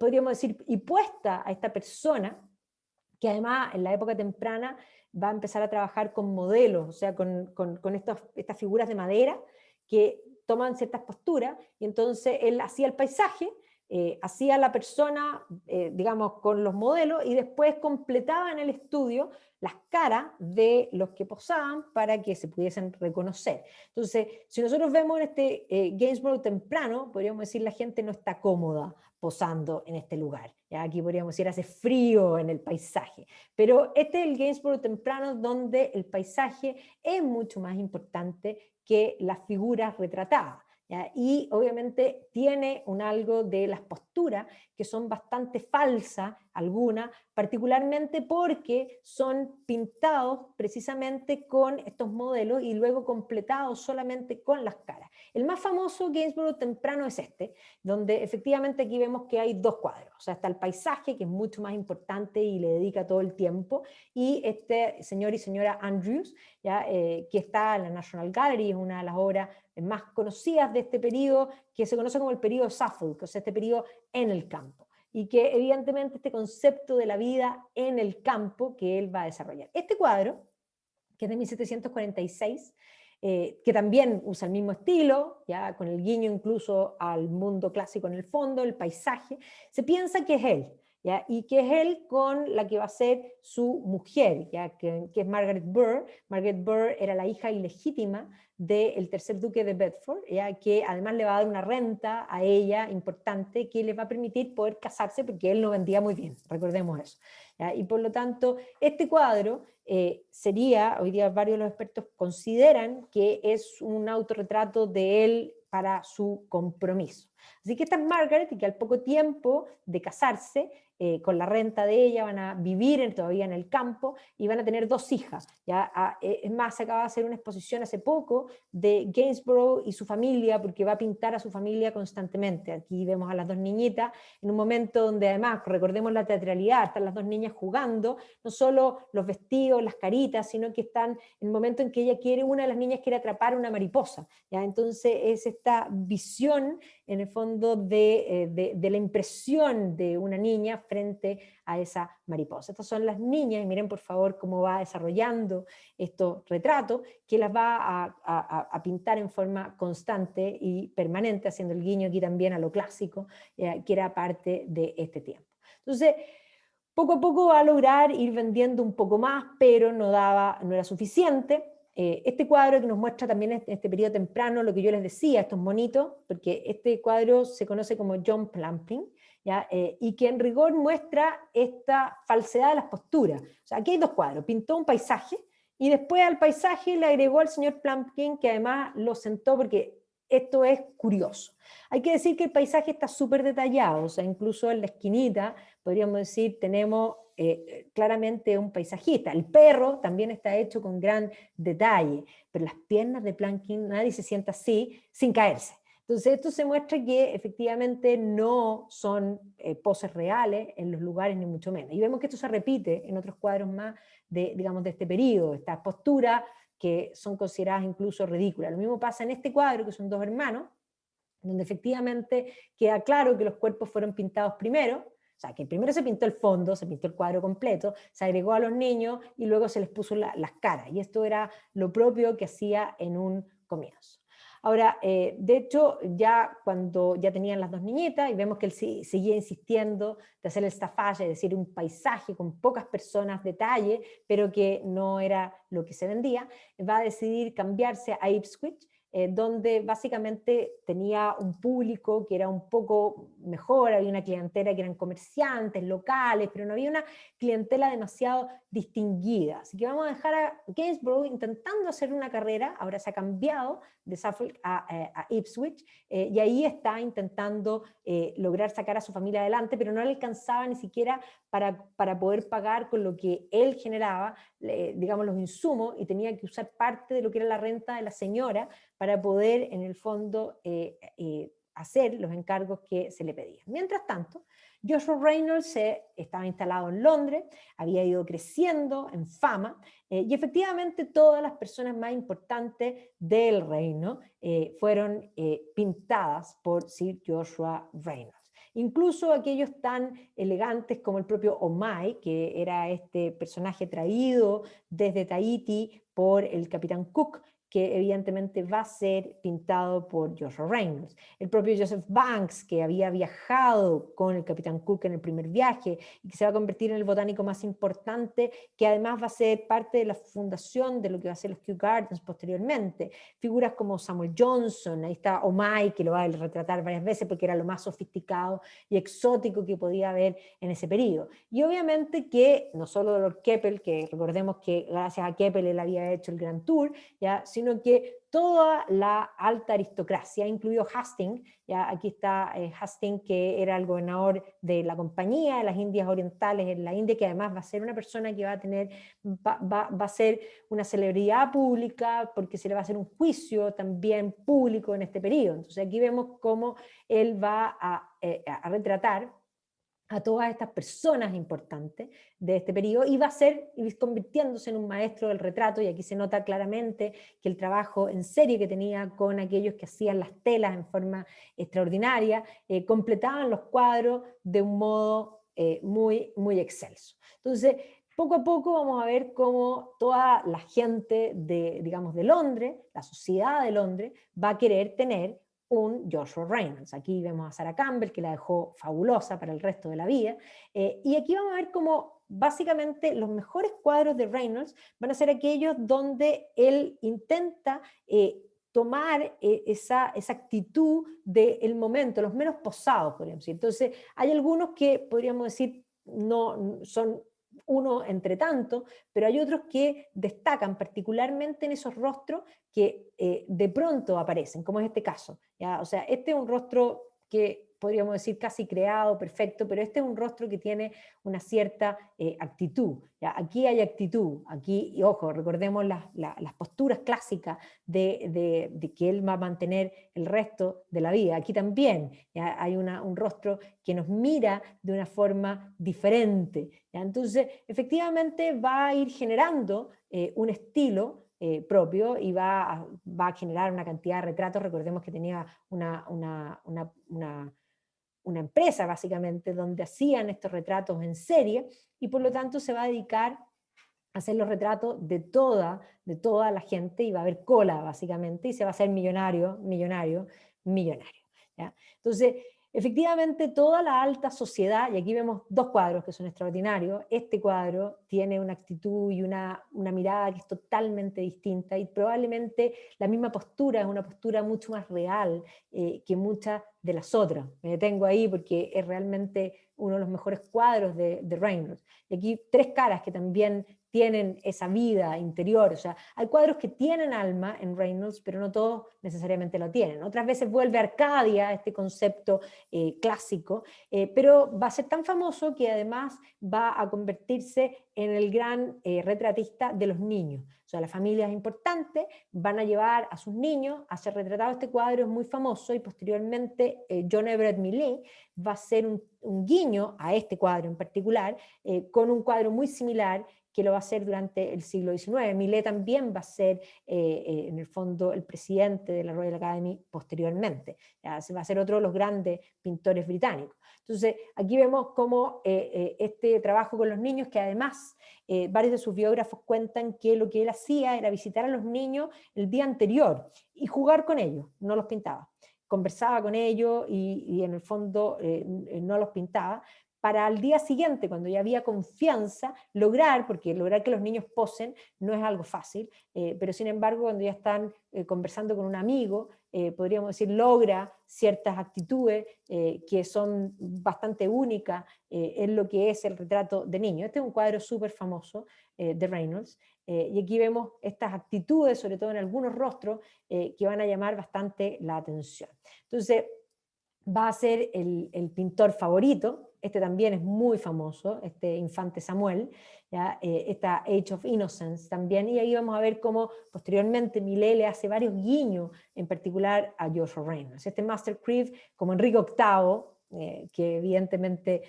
podríamos decir, y puesta a esta persona, que además en la época temprana va a empezar a trabajar con modelos, o sea, con estas figuras de madera, que toman ciertas posturas, y entonces él hacía el paisaje, hacía la persona, digamos, con los modelos, y después completaba en el estudio las caras de los que posaban para que se pudiesen reconocer. Entonces, si nosotros vemos en este Gainsborough temprano, podríamos decir la gente no está cómoda posando en este lugar. ¿Ya? Aquí podríamos decir hace frío en el paisaje. Pero este es el Gainsborough temprano, donde el paisaje es mucho más importante que las figuras retratadas. ¿Ya? Y obviamente tiene un algo de las posturas que son bastante falsas, algunas, particularmente porque son pintados precisamente con estos modelos y luego completados solamente con las caras. El más famoso Gainsborough temprano es este, donde efectivamente aquí vemos que hay dos cuadros. O sea, está el paisaje, que es mucho más importante y le dedica todo el tiempo, y este señor y señora Andrews, ¿ya? Que está en la National Gallery, es una de las obras más conocidas de este periodo, que se conoce como el periodo Suffolk, o sea, este periodo en el campo, y que evidentemente este concepto de la vida en el campo que él va a desarrollar. Este cuadro, que es de 1746, que también usa el mismo estilo, ya con el guiño incluso al mundo clásico en el fondo, el paisaje, se piensa que es él, ¿ya? Y que es él con la que va a ser su mujer, ¿ya? Que es Margaret Burr. Margaret Burr era la hija ilegítima del tercer duque de Bedford, ¿ya? Que además le va a dar una renta a ella importante que le va a permitir poder casarse, porque él no vendía muy bien, recordemos eso, ¿ya? Y por lo tanto, este cuadro sería, hoy día varios de los expertos consideran que es un autorretrato de él para su compromiso. Así que esta es Margaret, y que al poco tiempo de casarse, con la renta de ella, van a vivir todavía en el campo y van a tener dos hijas. ¿Ya? Es más, se acaba de hacer una exposición hace poco de Gainsborough y su familia, porque va a pintar a su familia constantemente. Aquí vemos a las dos niñitas en un momento donde además, recordemos la teatralidad, están las dos niñas jugando, no solo los vestidos, las caritas, sino que están en el momento en que ella quiere, una de las niñas quiere atrapar una mariposa. ¿Ya? Entonces es esta visión en el fondo de la impresión de una niña frente a esa mariposa. Estas son las niñas, y miren por favor cómo va desarrollando estos retratos, que las va a pintar en forma constante y permanente, haciendo el guiño aquí también a lo clásico, que era parte de este tiempo. Entonces, poco a poco va a lograr ir vendiendo un poco más, pero no era suficiente. Este cuadro que nos muestra también en este periodo temprano, lo que yo les decía, estos monitos, porque este cuadro se conoce como John Plumping, ¿ya? Y que en rigor muestra esta falsedad de las posturas. O sea, aquí hay dos cuadros, pintó un paisaje, y después al paisaje le agregó al señor Plumpkin, que además lo sentó, porque esto es curioso. Hay que decir que el paisaje está súper detallado, o sea, incluso en la esquinita, podríamos decir, tenemos claramente un paisajista. El perro también está hecho con gran detalle, pero las piernas de Plumpkin, nadie se sienta así sin caerse. Entonces esto se muestra que efectivamente no son poses reales en los lugares, ni mucho menos. Y vemos que esto se repite en otros cuadros más digamos, de este periodo, estas posturas que son consideradas incluso ridículas. Lo mismo pasa en este cuadro, que son dos hermanos, donde efectivamente queda claro que los cuerpos fueron pintados primero, o sea, que primero se pintó el fondo, se pintó el cuadro completo, se agregó a los niños y luego se les puso las caras. Y esto era lo propio que hacía en un comienzo. Ahora, de hecho, ya cuando ya tenían las dos niñitas, y vemos que él seguía insistiendo de hacer el staffage, es decir, un paisaje con pocas personas, detalle, pero que no era lo que se vendía, va a decidir cambiarse a Ipswich, donde básicamente tenía un público que era un poco mejor, había una clientela que eran comerciantes, locales, pero no había una clientela demasiado distinguida. Así que vamos a dejar a Gainsborough intentando hacer una carrera, ahora se ha cambiado de Suffolk a Ipswich, y ahí está intentando lograr sacar a su familia adelante, pero no le alcanzaba ni siquiera para poder pagar con lo que él generaba, digamos, los insumos, y tenía que usar parte de lo que era la renta de la señora para poder, en el fondo, hacer los encargos que se le pedían. Mientras tanto, Joshua Reynolds estaba instalado en Londres, había ido creciendo en fama, y efectivamente todas las personas más importantes del reino fueron pintadas por Sir Joshua Reynolds. Incluso aquellos tan elegantes como el propio Omai, que era este personaje traído desde Tahití por el capitán Cook, que evidentemente va a ser pintado por Joshua Reynolds. El propio Joseph Banks, que había viajado con el Capitán Cook en el primer viaje y que se va a convertir en el botánico más importante, que además va a ser parte de la fundación de lo que va a ser los Kew Gardens posteriormente. Figuras como Samuel Johnson, ahí está Omai, que lo va a retratar varias veces porque era lo más sofisticado y exótico que podía haber en ese periodo. Y obviamente que no solo Lord Keppel, que recordemos que gracias a Keppel él había hecho el Grand Tour, ¿ya? Sino que toda la alta aristocracia, incluido Hastings, ya aquí está Hastings, que era el gobernador de la Compañía de las Indias Orientales en la India, que además va a ser una persona que va a tener, va a ser una celebridad pública, porque se le va a hacer un juicio también público en este periodo. Entonces aquí vemos cómo él va a retratar a todas estas personas importantes de este periodo y va a ser convirtiéndose en un maestro del retrato, y aquí se nota claramente que el trabajo en serie que tenía con aquellos que hacían las telas en forma extraordinaria, completaban los cuadros de un modo muy excelso. Entonces, poco a poco vamos a ver cómo toda la gente de, digamos, de Londres, la sociedad de Londres, va a querer tener un Joshua Reynolds. Aquí vemos a Sarah Campbell, que la dejó fabulosa para el resto de la vida. Y aquí vamos a ver cómo básicamente los mejores cuadros de Reynolds van a ser aquellos donde él intenta tomar esa actitud del momento, los menos posados, podríamos decir. Entonces, hay algunos que podríamos decir no son uno entre tanto, pero hay otros que destacan particularmente en esos rostros que de pronto aparecen, como es este caso, ¿ya? O sea, este es un rostro que podríamos decir casi creado, perfecto, pero este es un rostro que tiene una cierta actitud, ¿ya? Aquí hay actitud, aquí, y ojo, recordemos las posturas clásicas de que él va a mantener el resto de la vida. Aquí también, ¿ya? Hay un rostro que nos mira de una forma diferente, ¿ya? Entonces, efectivamente va a ir generando un estilo propio y va a generar una cantidad de retratos. Recordemos que tenía una empresa básicamente donde hacían estos retratos en serie, y por lo tanto se va a dedicar a hacer los retratos de toda la gente, y va a haber cola básicamente, y se va a hacer millonario, ¿ya? Entonces, efectivamente, toda la alta sociedad, y aquí vemos dos cuadros que son extraordinarios. Este cuadro tiene una actitud y una mirada que es totalmente distinta, y probablemente la misma postura es una postura mucho más real que muchas de las otras. Me detengo ahí porque es realmente uno de los mejores cuadros de Reynolds. Y aquí tres caras que también tienen esa vida interior. O sea, hay cuadros que tienen alma en Reynolds, pero no todos necesariamente lo tienen. Otras veces vuelve a Arcadia, este concepto clásico, pero va a ser tan famoso que además va a convertirse en el gran retratista de los niños. O sea, las familias importantes van a llevar a sus niños a ser retratados. Este cuadro es muy famoso, y posteriormente John Everett Millais va a hacer un guiño a este cuadro en particular, con un cuadro muy similar que lo va a hacer durante el siglo XIX. Millais también va a ser, en el fondo, el presidente de la Royal Academy posteriormente. Ya, se va a ser otro de los grandes pintores británicos. Entonces, aquí vemos cómo este trabajo con los niños, que además varios de sus biógrafos cuentan que lo que él hacía era visitar a los niños el día anterior y jugar con ellos, no los pintaba. Conversaba con ellos y en el fondo no los pintaba, para al día siguiente, cuando ya había confianza, porque lograr que los niños posen no es algo fácil, pero sin embargo, cuando ya están conversando con un amigo, podríamos decir, logra ciertas actitudes que son bastante únicas en lo que es el retrato de niño. Este es un cuadro súper famoso de Reynolds, y aquí vemos estas actitudes, sobre todo en algunos rostros, que van a llamar bastante la atención. Entonces, va a ser el pintor favorito. Este también es muy famoso, este Infante Samuel, ¿ya? Esta Age of Innocence también, y ahí vamos a ver cómo posteriormente Millais le hace varios guiños, en particular a Joshua Reynolds. Este Master Creed, como Enrique VIII, que evidentemente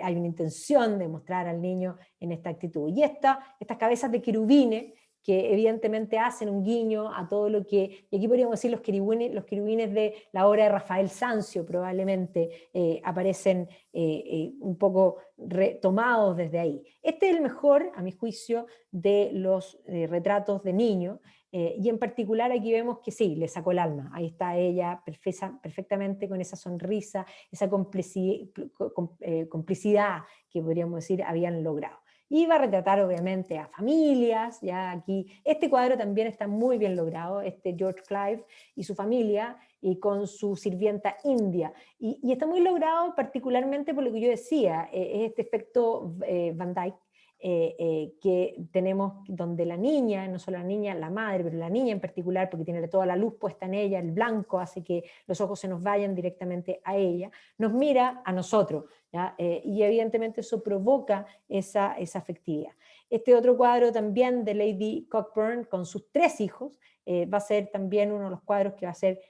hay una intención de mostrar al niño en esta actitud. Y estas cabezas de querubines, que evidentemente hacen un guiño a todo lo que, y aquí podríamos decir los querubines de la obra de Rafael Sanzio probablemente aparecen un poco retomados desde ahí. Este es el mejor, a mi juicio, de los retratos de niños, y en particular aquí vemos que sí, le sacó el alma, ahí está ella perfectamente con esa sonrisa, esa complicidad que podríamos decir habían logrado. Y va a retratar obviamente a familias, ya aquí, este cuadro también está muy bien logrado, George Clive y su familia, y con su sirvienta india, y está muy logrado particularmente por lo que yo decía, es este efecto Van Dyck, que tenemos donde la niña, no solo la niña, la madre, pero la niña en particular, porque tiene toda la luz puesta en ella, el blanco hace que los ojos se nos vayan directamente a ella, nos mira a nosotros, ¿ya? Y evidentemente eso provoca esa afectividad. Este otro cuadro también de Lady Cockburn con sus 3 hijos, va a ser también uno de los cuadros que va a ser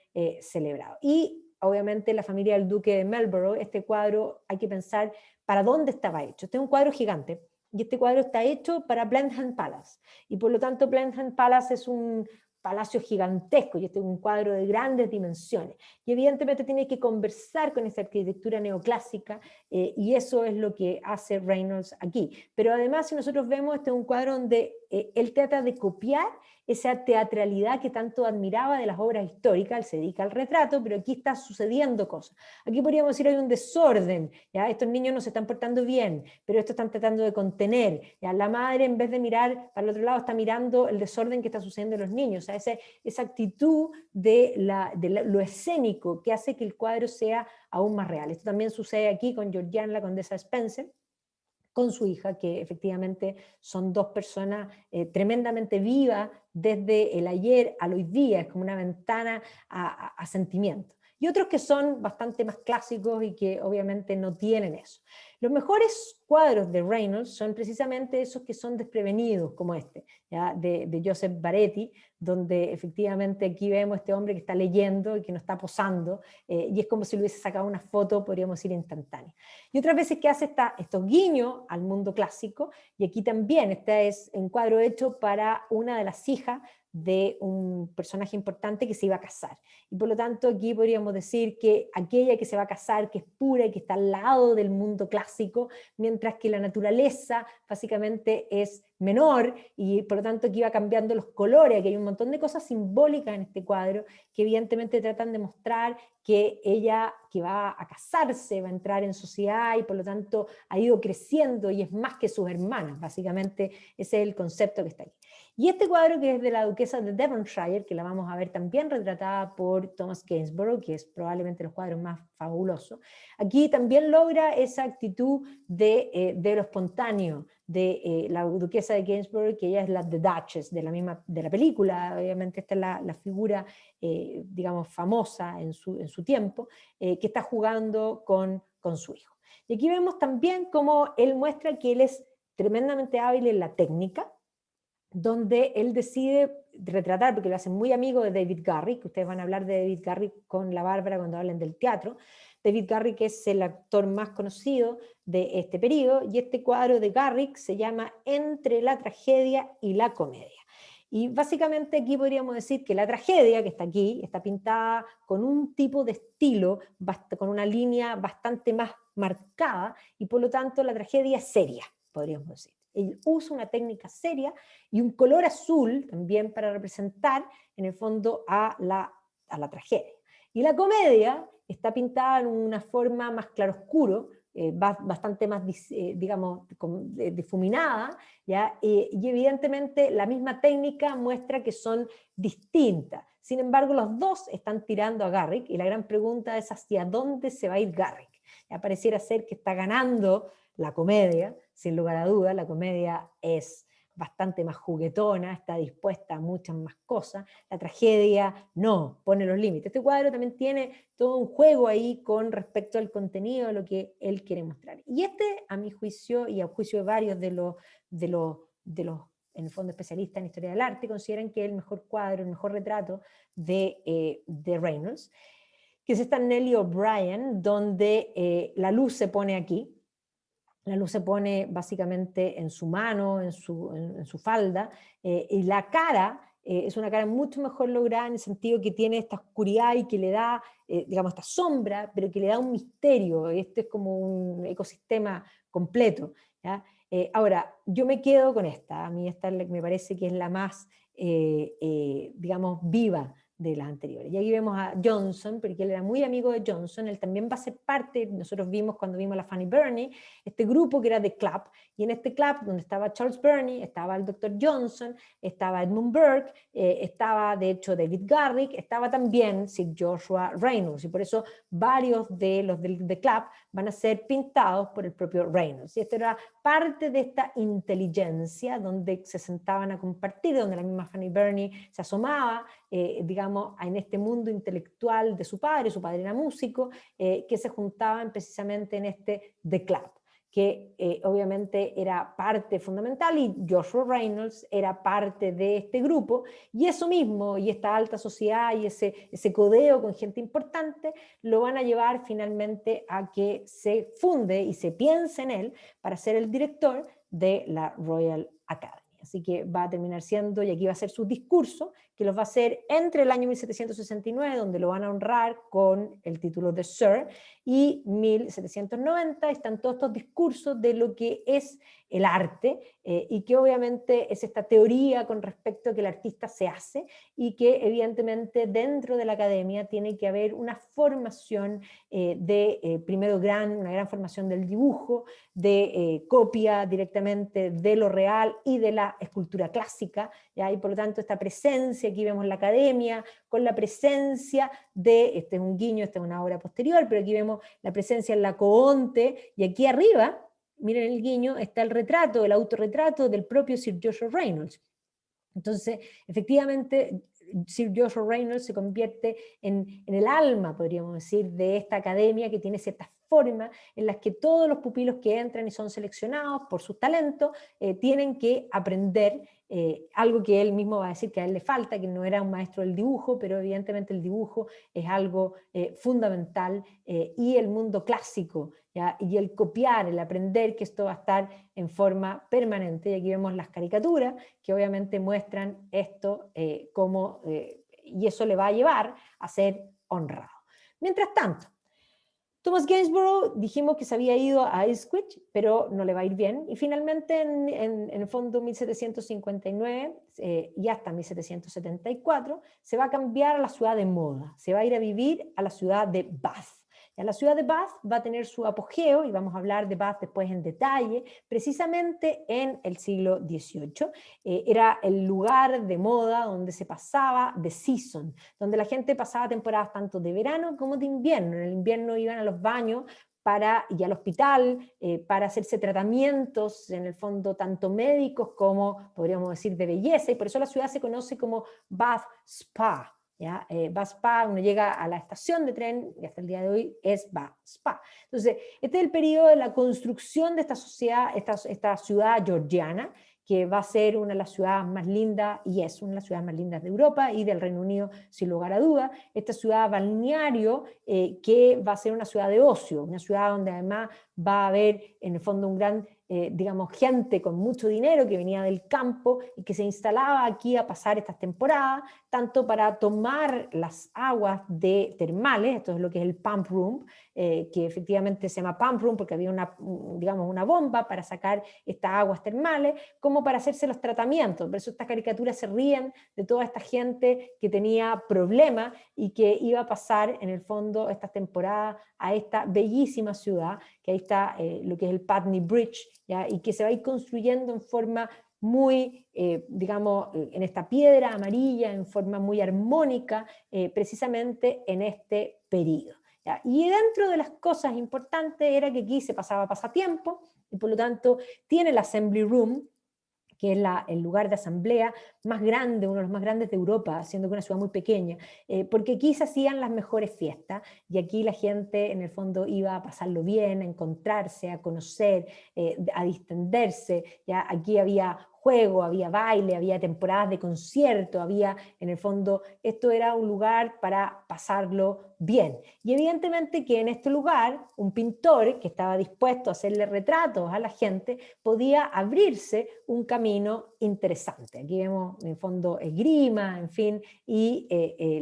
celebrado. Y obviamente la familia del duque de Marlborough, este cuadro hay que pensar para dónde estaba hecho. Este es un cuadro gigante, y este cuadro está hecho para Blenheim Palace, y por lo tanto Blenheim Palace es un palacio gigantesco, y este es un cuadro de grandes dimensiones, y evidentemente tiene que conversar con esa arquitectura neoclásica, y eso es lo que hace Reynolds aquí. Pero además, si nosotros vemos, este es un cuadro donde él trata de copiar esa teatralidad que tanto admiraba de las obras históricas, él se dedica al retrato, pero aquí está sucediendo cosas. Aquí podríamos decir hay un desorden, ¿ya? Estos niños no se están portando bien, pero estos están tratando de contener, ¿ya? La madre en vez de mirar para el otro lado está mirando el desorden que está sucediendo en los niños, o sea, esa actitud de lo escénico que hace que el cuadro sea aún más real. Esto también sucede aquí con Georgiana, la condesa Spencer, con su hija, que efectivamente son 2 personas tremendamente vivas desde el ayer al hoy día, es como una ventana a sentimientos. Y otros que son bastante más clásicos y que obviamente no tienen eso. Los mejores cuadros de Reynolds son precisamente esos que son desprevenidos, como este, ¿ya? De Joseph Baretti, donde efectivamente aquí vemos este hombre que está leyendo y que no está posando, y es como si le hubiese sacado una foto, podríamos decir, instantánea. Y otras veces que hace estos guiños al mundo clásico, y aquí también, este es un cuadro hecho para una de las hijas de un personaje importante que se iba a casar. Y por lo tanto aquí podríamos decir que aquella que se va a casar, que es pura y que está al lado del mundo clásico, mientras que la naturaleza básicamente es menor, y por lo tanto aquí va cambiando los colores, aquí hay un montón de cosas simbólicas en este cuadro que evidentemente tratan de mostrar que ella que va a casarse, va a entrar en sociedad y por lo tanto ha ido creciendo y es más que sus hermanas, básicamente ese es el concepto que está aquí. Y este cuadro que es de la duquesa de Devonshire, que la vamos a ver también retratada por Thomas Gainsborough, que es probablemente los cuadros más fabulosos, aquí también logra esa actitud de lo espontáneo, de la duquesa de Gainsborough, que ella es la The Duchess de la película, obviamente esta es la figura digamos famosa en su tiempo, que está jugando con su hijo. Y aquí vemos también cómo él muestra que él es tremendamente hábil en la técnica, donde él decide retratar, porque lo hacen muy amigo de David Garrick, que ustedes van a hablar de David Garrick con la Bárbara cuando hablen del teatro. David Garrick es el actor más conocido de este periodo, y este cuadro de Garrick se llama Entre la tragedia y la comedia. Y básicamente aquí podríamos decir que la tragedia que está aquí está pintada con un tipo de estilo, con una línea bastante más marcada, y por lo tanto la tragedia es seria, podríamos decir. Él usa una técnica seria y un color azul también para representar en el fondo a la tragedia. Y la comedia está pintada en una forma más claroscuro, bastante más, digamos, difuminada, ¿ya? Y evidentemente la misma técnica muestra que son distintas. Sin embargo, los dos están tirando a Garrick, y la gran pregunta es hacia dónde se va a ir Garrick. Ya pareciera ser que está ganando la comedia, sin lugar a duda, la comedia es bastante más juguetona, está dispuesta a muchas más cosas, la tragedia no, pone los límites. Este cuadro también tiene todo un juego ahí con respecto al contenido de lo que él quiere mostrar. Y este, a mi juicio, y a juicio de varios de los en el fondo especialistas en historia del arte, consideran que es el mejor cuadro, el mejor retrato de Reynolds, que es esta Nellie O'Brien, donde la luz se pone aquí. La luz se pone básicamente en su mano, en su falda, y la cara es una cara mucho mejor lograda en el sentido que tiene esta oscuridad y que le da, digamos, esta sombra, pero que le da un misterio. Este es como un ecosistema completo, ¿ya? Ahora, yo me quedo con esta, a mí esta me parece que es la más digamos, viva de las anteriores. Y aquí vemos a Johnson, porque él era muy amigo de Johnson, él también va a ser parte, nosotros vimos cuando vimos la Fanny Burney, este grupo que era The Club, y en este club donde estaba Charles Burney, estaba el Dr. Johnson, estaba Edmund Burke, estaba de hecho David Garrick, estaba también Sir Joshua Reynolds, y por eso varios de los del The Club van a ser pintados por el propio Reynolds. Y esto era parte de esta inteligencia donde se sentaban a compartir, donde la misma Fanny Burney se asomaba, digamos, en este mundo intelectual de su padre era músico, que se juntaban precisamente en este The Club, que obviamente era parte fundamental, y Joshua Reynolds era parte de este grupo, y eso mismo, y esta alta sociedad, y ese codeo con gente importante, lo van a llevar finalmente a que se funde y se piense en él para ser el director de la Royal Academy. Así que va a terminar siendo, y aquí va a ser su discurso, que los va a hacer entre el año 1769, donde lo van a honrar con el título de Sir, y 1790 están todos estos discursos de lo que es el arte, y que obviamente es esta teoría con respecto a que el artista se hace, y que evidentemente dentro de la academia tiene que haber una formación primero una gran formación del dibujo, de copia directamente de lo real y de la escultura clásica, ¿ya? Y por lo tanto esta presencia, aquí vemos la academia, con la presencia de, este es un guiño, esta es una obra posterior, pero aquí vemos la presencia en la Coonte, y aquí arriba, miren el guiño, está el retrato, el autorretrato del propio Sir Joshua Reynolds. Entonces, efectivamente, Sir Joshua Reynolds se convierte en el alma, podríamos decir, de esta academia, que tiene ciertas formas en las que todos los pupilos que entran y son seleccionados por sus talentos tienen que aprender algo que él mismo va a decir que a él le falta, que no era un maestro del dibujo, pero evidentemente el dibujo es algo fundamental, y el mundo clásico, ¿ya? Y el copiar, el aprender, que esto va a estar en forma permanente. Y aquí vemos las caricaturas que obviamente muestran esto y eso le va a llevar a ser honrado. Mientras tanto, Thomas Gainsborough dijimos que se había ido a Ipswich, pero no le va a ir bien, y finalmente en el fondo 1759 y hasta 1774 se va a cambiar a la ciudad de moda, se va a ir a vivir a la ciudad de Bath. Ya la ciudad de Bath va a tener su apogeo, y vamos a hablar de Bath después en detalle, precisamente en el siglo XVIII. Era el lugar de moda donde se pasaba de season, donde la gente pasaba temporadas tanto de verano como de invierno. En el invierno iban a los baños y al hospital para hacerse tratamientos, en el fondo tanto médicos como, podríamos decir, de belleza, y por eso la ciudad se conoce como Bath Spa. ¿Ya? Bath Spa, uno llega a la estación de tren y hasta el día de hoy es Bath Spa. Entonces, este es el periodo de la construcción de esta sociedad, esta ciudad georgiana, que va a ser una de las ciudades más lindas, y es una de las ciudades más lindas de Europa y del Reino Unido, sin lugar a duda. Esta ciudad balneario, que va a ser una ciudad de ocio, una ciudad donde además va a haber en el fondo un gran, digamos, gente con mucho dinero que venía del campo y que se instalaba aquí a pasar estas temporadas, tanto para tomar las aguas de termales, esto es lo que es el pump room, que efectivamente se llama pump room porque había digamos, una bomba para sacar estas aguas termales, como para hacerse los tratamientos. Por eso estas caricaturas se ríen de toda esta gente que tenía problemas y que iba a pasar en el fondo estas temporadas a esta bellísima ciudad, que ahí está lo que es el Putney Bridge, ¿ya? Y que se va a ir construyendo en forma muy, digamos, en esta piedra amarilla, en forma muy armónica, precisamente en este periodo. ¿Ya? Y dentro de las cosas importantes era que aquí se pasaba pasatiempo, y por lo tanto tiene el Assembly Room, que es el lugar de asamblea más grande, uno de los más grandes de Europa, siendo que una ciudad muy pequeña, porque aquí se hacían las mejores fiestas, y aquí la gente en el fondo iba a pasarlo bien, a encontrarse, a conocer, a distenderse. ¿Ya? Aquí había juego, había baile, había temporadas de concierto, había en el fondo, esto era un lugar para pasarlo bien. Y evidentemente que en este lugar, un pintor que estaba dispuesto a hacerle retratos a la gente, podía abrirse un camino interesante. Aquí vemos en el fondo esgrima, en fin, y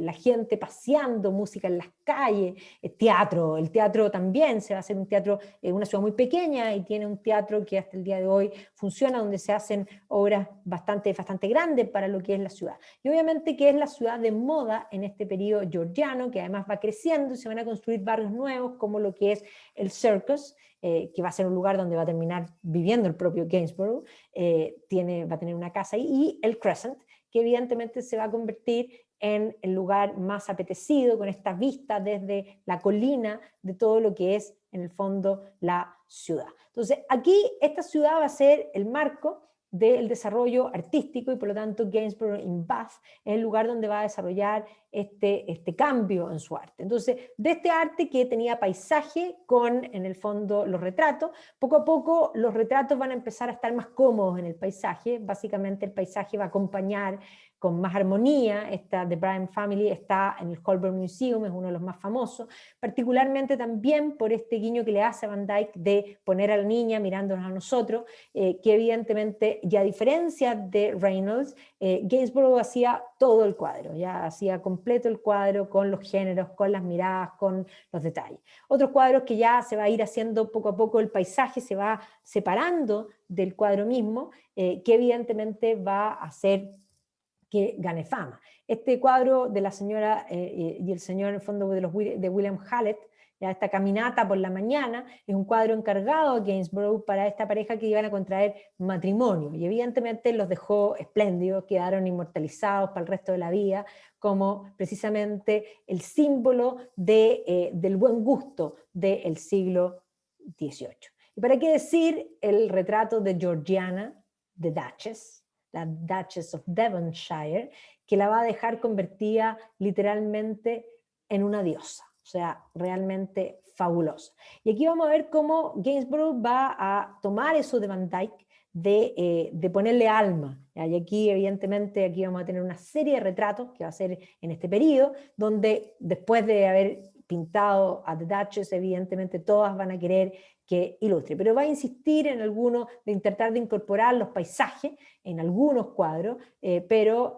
la gente paseando, música en las calles, teatro. El teatro también se va a hacer un teatro en una ciudad muy pequeña y tiene un teatro que hasta el día de hoy funciona, donde se hacen obras bastante grandes para lo que es la ciudad. Y obviamente que es la ciudad de moda en este periodo georgiano, que además va creciendo y se van a construir barrios nuevos como lo que es el Circus, que va a ser un lugar donde va a terminar viviendo el propio Gainsborough, va a tener una casa ahí, y el Crescent, que evidentemente se va a convertir en el lugar más apetecido, con esta vista desde la colina de todo lo que es, en el fondo, la ciudad. Entonces, aquí esta ciudad va a ser el marco del desarrollo artístico, y por lo tanto Gainsborough in Bath es el lugar donde va a desarrollar este cambio en su arte. Entonces, de este arte que tenía paisaje con, en el fondo, los retratos, poco a poco los retratos van a empezar a estar más cómodos en el paisaje. Básicamente el paisaje va a acompañar con más armonía. Esta The Bryant Family está en el Holborn Museum, es uno de los más famosos, particularmente también por este guiño que le hace a Van Dyck de poner a la niña mirándonos a nosotros, que evidentemente, y a diferencia de Reynolds, Gainsborough hacía todo el cuadro, ya hacía completo el cuadro con los géneros, con las miradas, con los detalles. Otros cuadros que ya se va a ir haciendo poco a poco, el paisaje se va separando del cuadro mismo, que evidentemente va a hacer que gane fama. Este cuadro de la señora y el señor, en el fondo, de William Hallett, ya esta caminata por la mañana, es un cuadro encargado a Gainsborough para esta pareja que iban a contraer matrimonio, y evidentemente los dejó espléndidos, quedaron inmortalizados para el resto de la vida como precisamente el símbolo del buen gusto del siglo XVIII. ¿Y para qué decir el retrato de Georgiana, de Duchess, la Duchess of Devonshire, que la va a dejar convertida literalmente en una diosa? O sea, realmente fabulosa. Y aquí vamos a ver cómo Gainsborough va a tomar eso de Van Dyck, de ponerle alma. ¿Ya? Y aquí, evidentemente, aquí vamos a tener una serie de retratos que va a ser en este periodo, donde después de haber pintado a The Duchess, evidentemente todas van a querer que ilustre, pero va a insistir en alguno de intentar de incorporar los paisajes en algunos cuadros, pero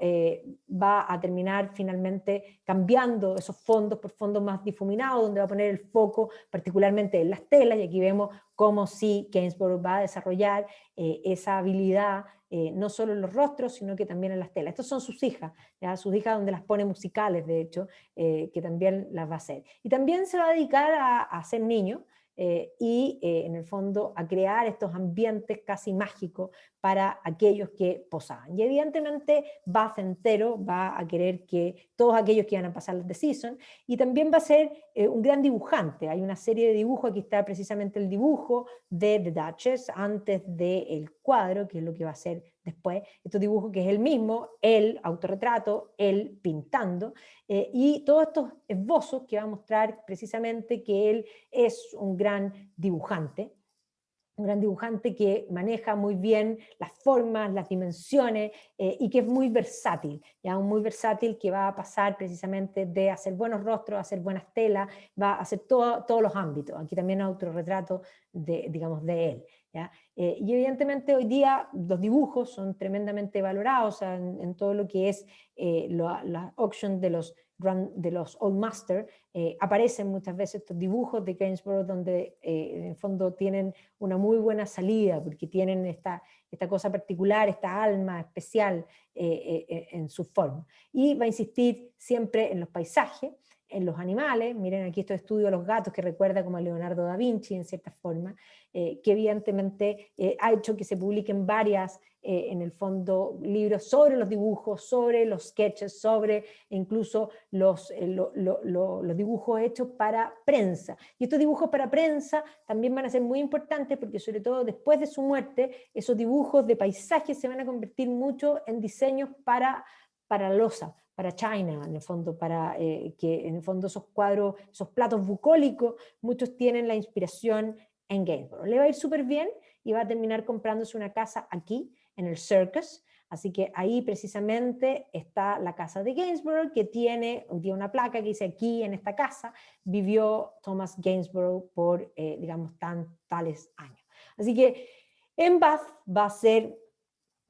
va a terminar finalmente cambiando esos fondos por fondos más difuminados, donde va a poner el foco particularmente en las telas, y aquí vemos cómo sí Gainsborough va a desarrollar esa habilidad, no solo en los rostros, sino que también en las telas. Estas son sus hijas, ¿ya? Sus hijas donde las pone musicales, de hecho, que también las va a hacer. Y también se va a dedicar a ser niño, en el fondo a crear estos ambientes casi mágicos para aquellos que posaban. Y evidentemente Bath entero va a querer que todos aquellos que van a pasar The Season, y también va a ser un gran dibujante. Hay una serie de dibujos, aquí está precisamente el dibujo de The Duchess antes del cuadro, que es lo que va a ser después. Estos dibujos que es el mismo, el autorretrato, él pintando, y todos estos esbozos que va a mostrar precisamente que él es un gran dibujante que maneja muy bien las formas, las dimensiones, y que es muy versátil, ya muy versátil, que va a pasar precisamente de hacer buenos rostros, hacer buenas telas, va a hacer todos los ámbitos. Aquí también hay autorretrato digamos, de él. ¿Ya? Y evidentemente hoy día los dibujos son tremendamente valorados, o sea, en todo lo que es la auction de los Old Master, aparecen muchas veces estos dibujos de Gainsborough donde en el fondo tienen una muy buena salida, porque tienen esta cosa particular, esta alma especial en su forma. Y va a insistir siempre en los paisajes, en los animales. Miren aquí estos estudios de los gatos, que recuerda como a Leonardo da Vinci en cierta forma, que evidentemente ha hecho que se publiquen varias, en el fondo, libros sobre los dibujos, sobre los sketches, sobre incluso los dibujos hechos para prensa. Y estos dibujos para prensa también van a ser muy importantes, porque sobre todo después de su muerte, esos dibujos de paisajes se van a convertir mucho en diseños para losa, para China, en el fondo, para que en el fondo esos cuadros, esos platos bucólicos, muchos tienen la inspiración en Gainsborough. Le va a ir súper bien y va a terminar comprándose una casa aquí, en el Circus, Así que ahí precisamente está la casa de Gainsborough, que tiene una placa que dice aquí en esta casa vivió Thomas Gainsborough por, digamos, tales años. Así que en Bath va a ser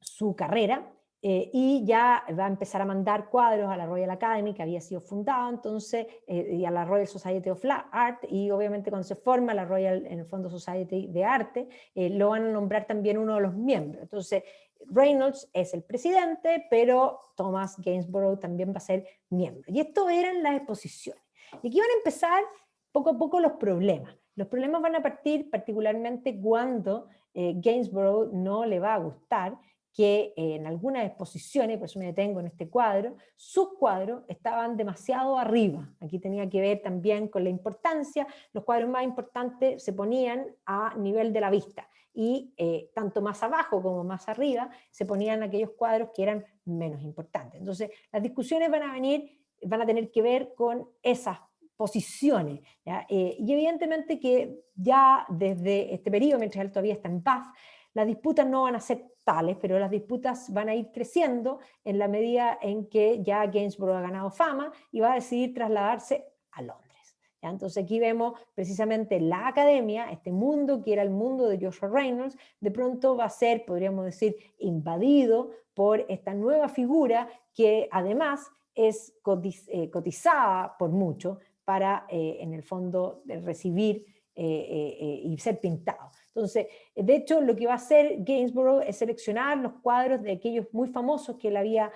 su carrera, y ya va a empezar a mandar cuadros a la Royal Academy, que había sido fundada entonces, y a la Royal Society of Art, y obviamente cuando se forma la Royal, en el fondo, Society de Arte, lo van a nombrar también uno de los miembros. Entonces, Reynolds es el presidente, pero Thomas Gainsborough también va a ser miembro. Y esto eran las exposiciones. Y aquí van a empezar poco a poco los problemas. Los problemas van a partir particularmente cuando Gainsborough no le va a gustar que en algunas exposiciones, por eso me detengo en este cuadro, sus cuadros estaban demasiado arriba. Aquí tenía que ver también con la importancia, los cuadros más importantes se ponían a nivel de la vista, y tanto más abajo como más arriba se ponían aquellos cuadros que eran menos importantes. Entonces, las discusiones van a tener que ver con esas posiciones, ¿ya? Y evidentemente que ya desde este periodo, mientras él todavía está en paz, las disputas no van a ser tales, pero las disputas van a ir creciendo en la medida en que ya Gainsborough ha ganado fama y va a decidir trasladarse a Londres. ¿Ya? Entonces aquí vemos precisamente la academia, este mundo que era el mundo de Joshua Reynolds, de pronto va a ser, podríamos decir, invadido por esta nueva figura que además es cotizada por mucho para, en el fondo, recibir y ser pintado. Entonces, de hecho, lo que va a hacer Gainsborough es seleccionar los cuadros de aquellos muy famosos que él había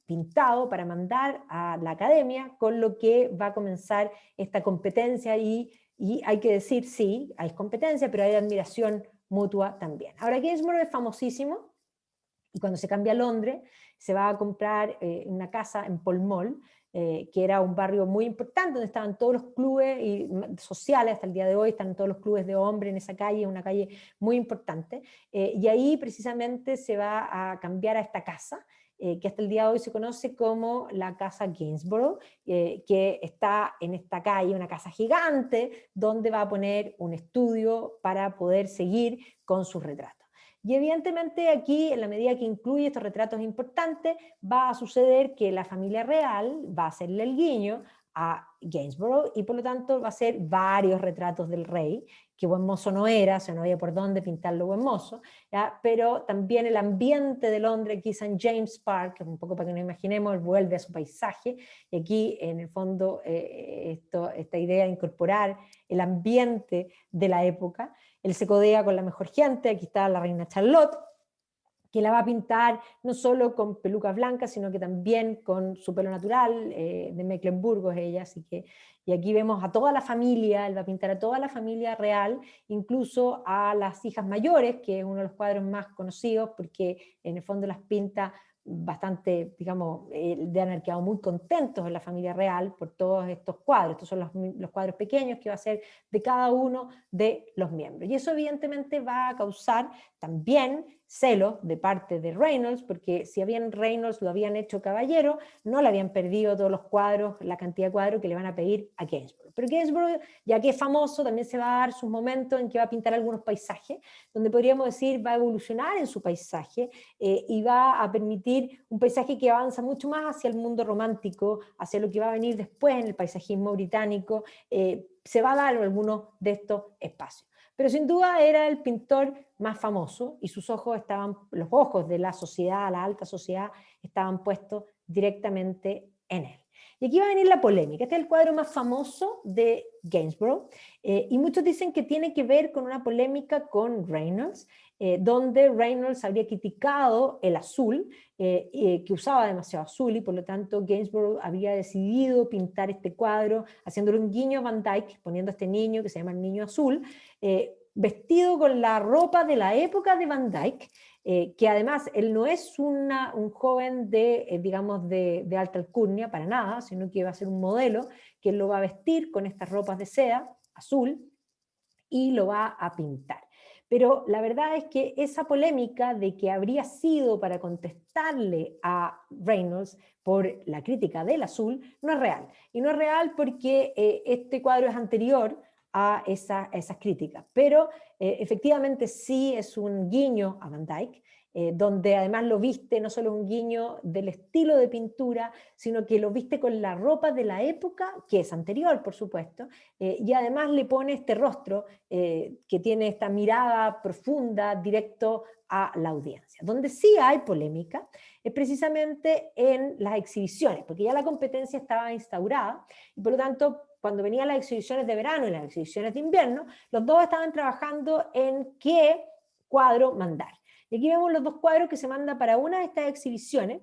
pintado para mandar a la academia, con lo que va a comenzar esta competencia, y hay que decir, sí, hay competencia, pero hay admiración mutua también. Ahora, Gainsborough es famosísimo, y cuando se cambia a Londres, se va a comprar una casa en Pall Mall, que era un barrio muy importante, donde estaban todos los clubes sociales, hasta el día de hoy están todos los clubes de hombres en esa calle, una calle muy importante, y ahí precisamente se va a cambiar a esta casa, que hasta el día de hoy se conoce como la Casa Gainsborough, que está en esta calle, una casa gigante, donde va a poner un estudio para poder seguir con sus retratos. Y evidentemente aquí, en la medida que incluye estos retratos importantes, va a suceder que la familia real va a hacerle el guiño a Gainsborough, y por lo tanto va a ser varios retratos del rey, que buen mozo no era, o sea, no había por dónde pintarlo buen mozo, ¿ya? Pero también el ambiente de Londres, aquí St. James Park, un poco para que nos imaginemos, vuelve a su paisaje, y aquí en el fondo esta idea de incorporar el ambiente de la época. Él se codea con la mejor gente, aquí está la reina Charlotte, que la va a pintar no solo con pelucas blancas, sino que también con su pelo natural, de Mecklenburgo es ella, así que, y aquí vemos a toda la familia, él va a pintar a toda la familia real, incluso a las hijas mayores, que es uno de los cuadros más conocidos, porque en el fondo las pinta bastante, digamos, han quedado muy contentos en la familia real por todos estos cuadros. Estos son los cuadros pequeños que va a ser de cada uno de los miembros. Y eso evidentemente va a causar también celos de parte de Reynolds, porque si bien Reynolds lo habían hecho caballero, no le habían perdido todos los cuadros, la cantidad de cuadros que le van a pedir a Gainsborough. Pero Gainsborough, ya que es famoso, también se va a dar sus momentos en que va a pintar algunos paisajes, donde podríamos decir va a evolucionar en su paisaje, y va a permitir un paisaje que avanza mucho más hacia el mundo romántico, hacia lo que va a venir después en el paisajismo británico. Se va a dar algunos de estos espacios. Pero sin duda era el pintor más famoso, y sus ojos estaban, los ojos de la sociedad, la alta sociedad, estaban puestos directamente en él. Y aquí va a venir la polémica. Este es el cuadro más famoso de Gainsborough, y muchos dicen que tiene que ver con una polémica con Reynolds, donde Reynolds habría criticado el azul, que usaba demasiado azul, y por lo tanto Gainsborough había decidido pintar este cuadro haciéndole un guiño a Van Dyck, poniendo a este niño que se llama el Niño Azul, vestido con la ropa de la época de Van Dyck, que además él no es un joven de, digamos, de alta alcurnia para nada, sino que va a ser un modelo que él lo va a vestir con estas ropas de seda azul y lo va a pintar. Pero la verdad es que esa polémica de que habría sido para contestarle a Reynolds por la crítica del azul no es real. Y no es real porque este cuadro es anterior a esas críticas. Pero efectivamente sí es un guiño a Van Dyck, donde además lo viste no solo un guiño del estilo de pintura, sino que lo viste con la ropa de la época, que es anterior, por supuesto, y además le pone este rostro que tiene esta mirada profunda, directo a la audiencia. Donde sí hay polémica es precisamente en las exhibiciones, porque ya la competencia estaba instaurada, y por lo tanto, cuando venían las exhibiciones de verano y las exhibiciones de invierno, los dos estaban trabajando en qué cuadro mandar. Y aquí vemos los dos cuadros que se manda para una de estas exhibiciones,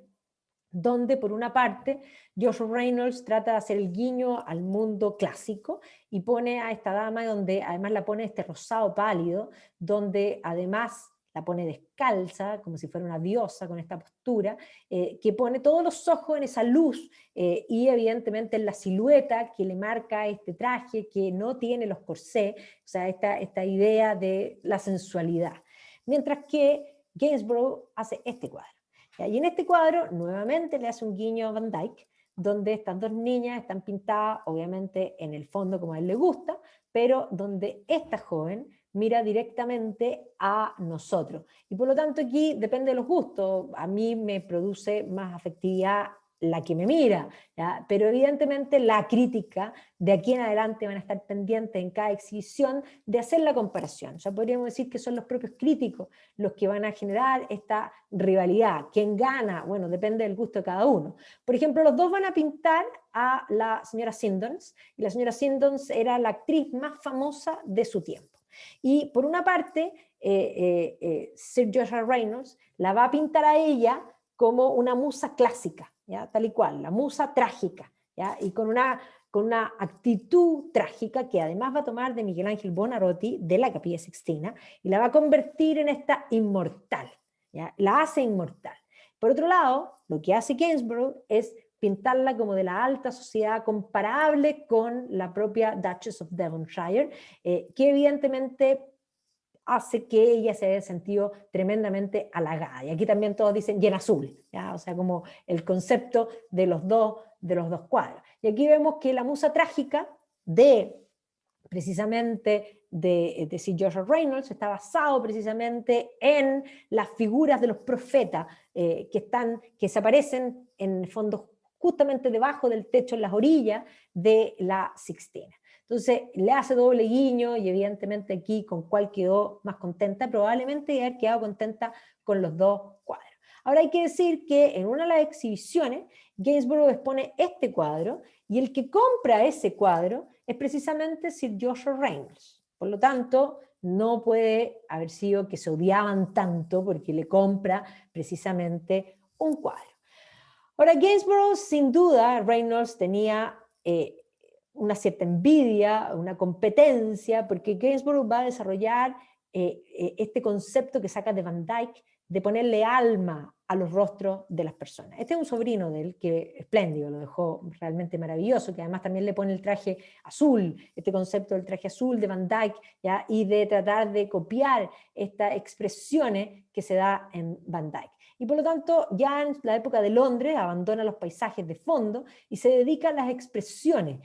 donde por una parte Joshua Reynolds trata de hacer el guiño al mundo clásico y pone a esta dama, donde además la pone este rosado pálido, donde además la pone descalza, como si fuera una diosa con esta postura, que pone todos los ojos en esa luz y evidentemente en la silueta que le marca este traje que no tiene los corsés, o sea, esta idea de la sensualidad. Mientras que Gainsborough hace este cuadro. Y en este cuadro nuevamente le hace un guiño a Van Dyck, donde estas dos niñas están pintadas obviamente en el fondo como a él le gusta, pero donde esta joven mira directamente a nosotros. Y por lo tanto aquí depende de los gustos. A mí me produce más afectividad la que me mira, ¿ya? Pero evidentemente la crítica de aquí en adelante van a estar pendientes en cada exhibición de hacer la comparación. Ya podríamos decir que son los propios críticos los que van a generar esta rivalidad. ¿Quién gana? Bueno, depende del gusto de cada uno. Por ejemplo, los dos van a pintar a la señora Siddons, y la señora Siddons era la actriz más famosa de su tiempo. Y por una parte, Sir Joshua Reynolds la va a pintar a ella como una musa clásica, ¿ya? Tal y cual, la musa trágica, ¿ya? Y con una actitud trágica que además va a tomar de Miguel Ángel Buonarroti de la Capilla Sixtina y la va a convertir en esta inmortal, ¿ya? La hace inmortal. Por otro lado, lo que hace Gainsborough es pintarla como de la alta sociedad, comparable con la propia Duchess of Devonshire, que evidentemente hace que ella se haya sentido tremendamente halagada. Y aquí también todos dicen y en azul, ¿ya? O sea, como el concepto de los dos cuadros. Y aquí vemos que la musa trágica de precisamente de Sir Joshua Reynolds está basado precisamente en las figuras de los profetas que se aparecen en el fondo justamente debajo del techo, en las orillas de la Sixtina. Entonces le hace doble guiño y evidentemente aquí con cuál quedó más contenta, probablemente haber quedado contenta con los dos cuadros. Ahora hay que decir que en una de las exhibiciones Gainsborough expone este cuadro y el que compra ese cuadro es precisamente Sir Joshua Reynolds. Por lo tanto, no puede haber sido que se odiaban tanto porque le compra precisamente un cuadro. Ahora, Gainsborough, sin duda, Reynolds tenía una cierta envidia, una competencia, porque Gainsborough va a desarrollar este concepto que saca de Van Dyck de ponerle alma a los rostros de las personas. Este es un sobrino de él que espléndido, lo dejó realmente maravilloso, que además también le pone el traje azul, este concepto del traje azul de Van Dyck, ¿ya? Y de tratar de copiar estas expresiones que se da en Van Dyck. Y por lo tanto, ya en la época de Londres abandona los paisajes de fondo y se dedica a las expresiones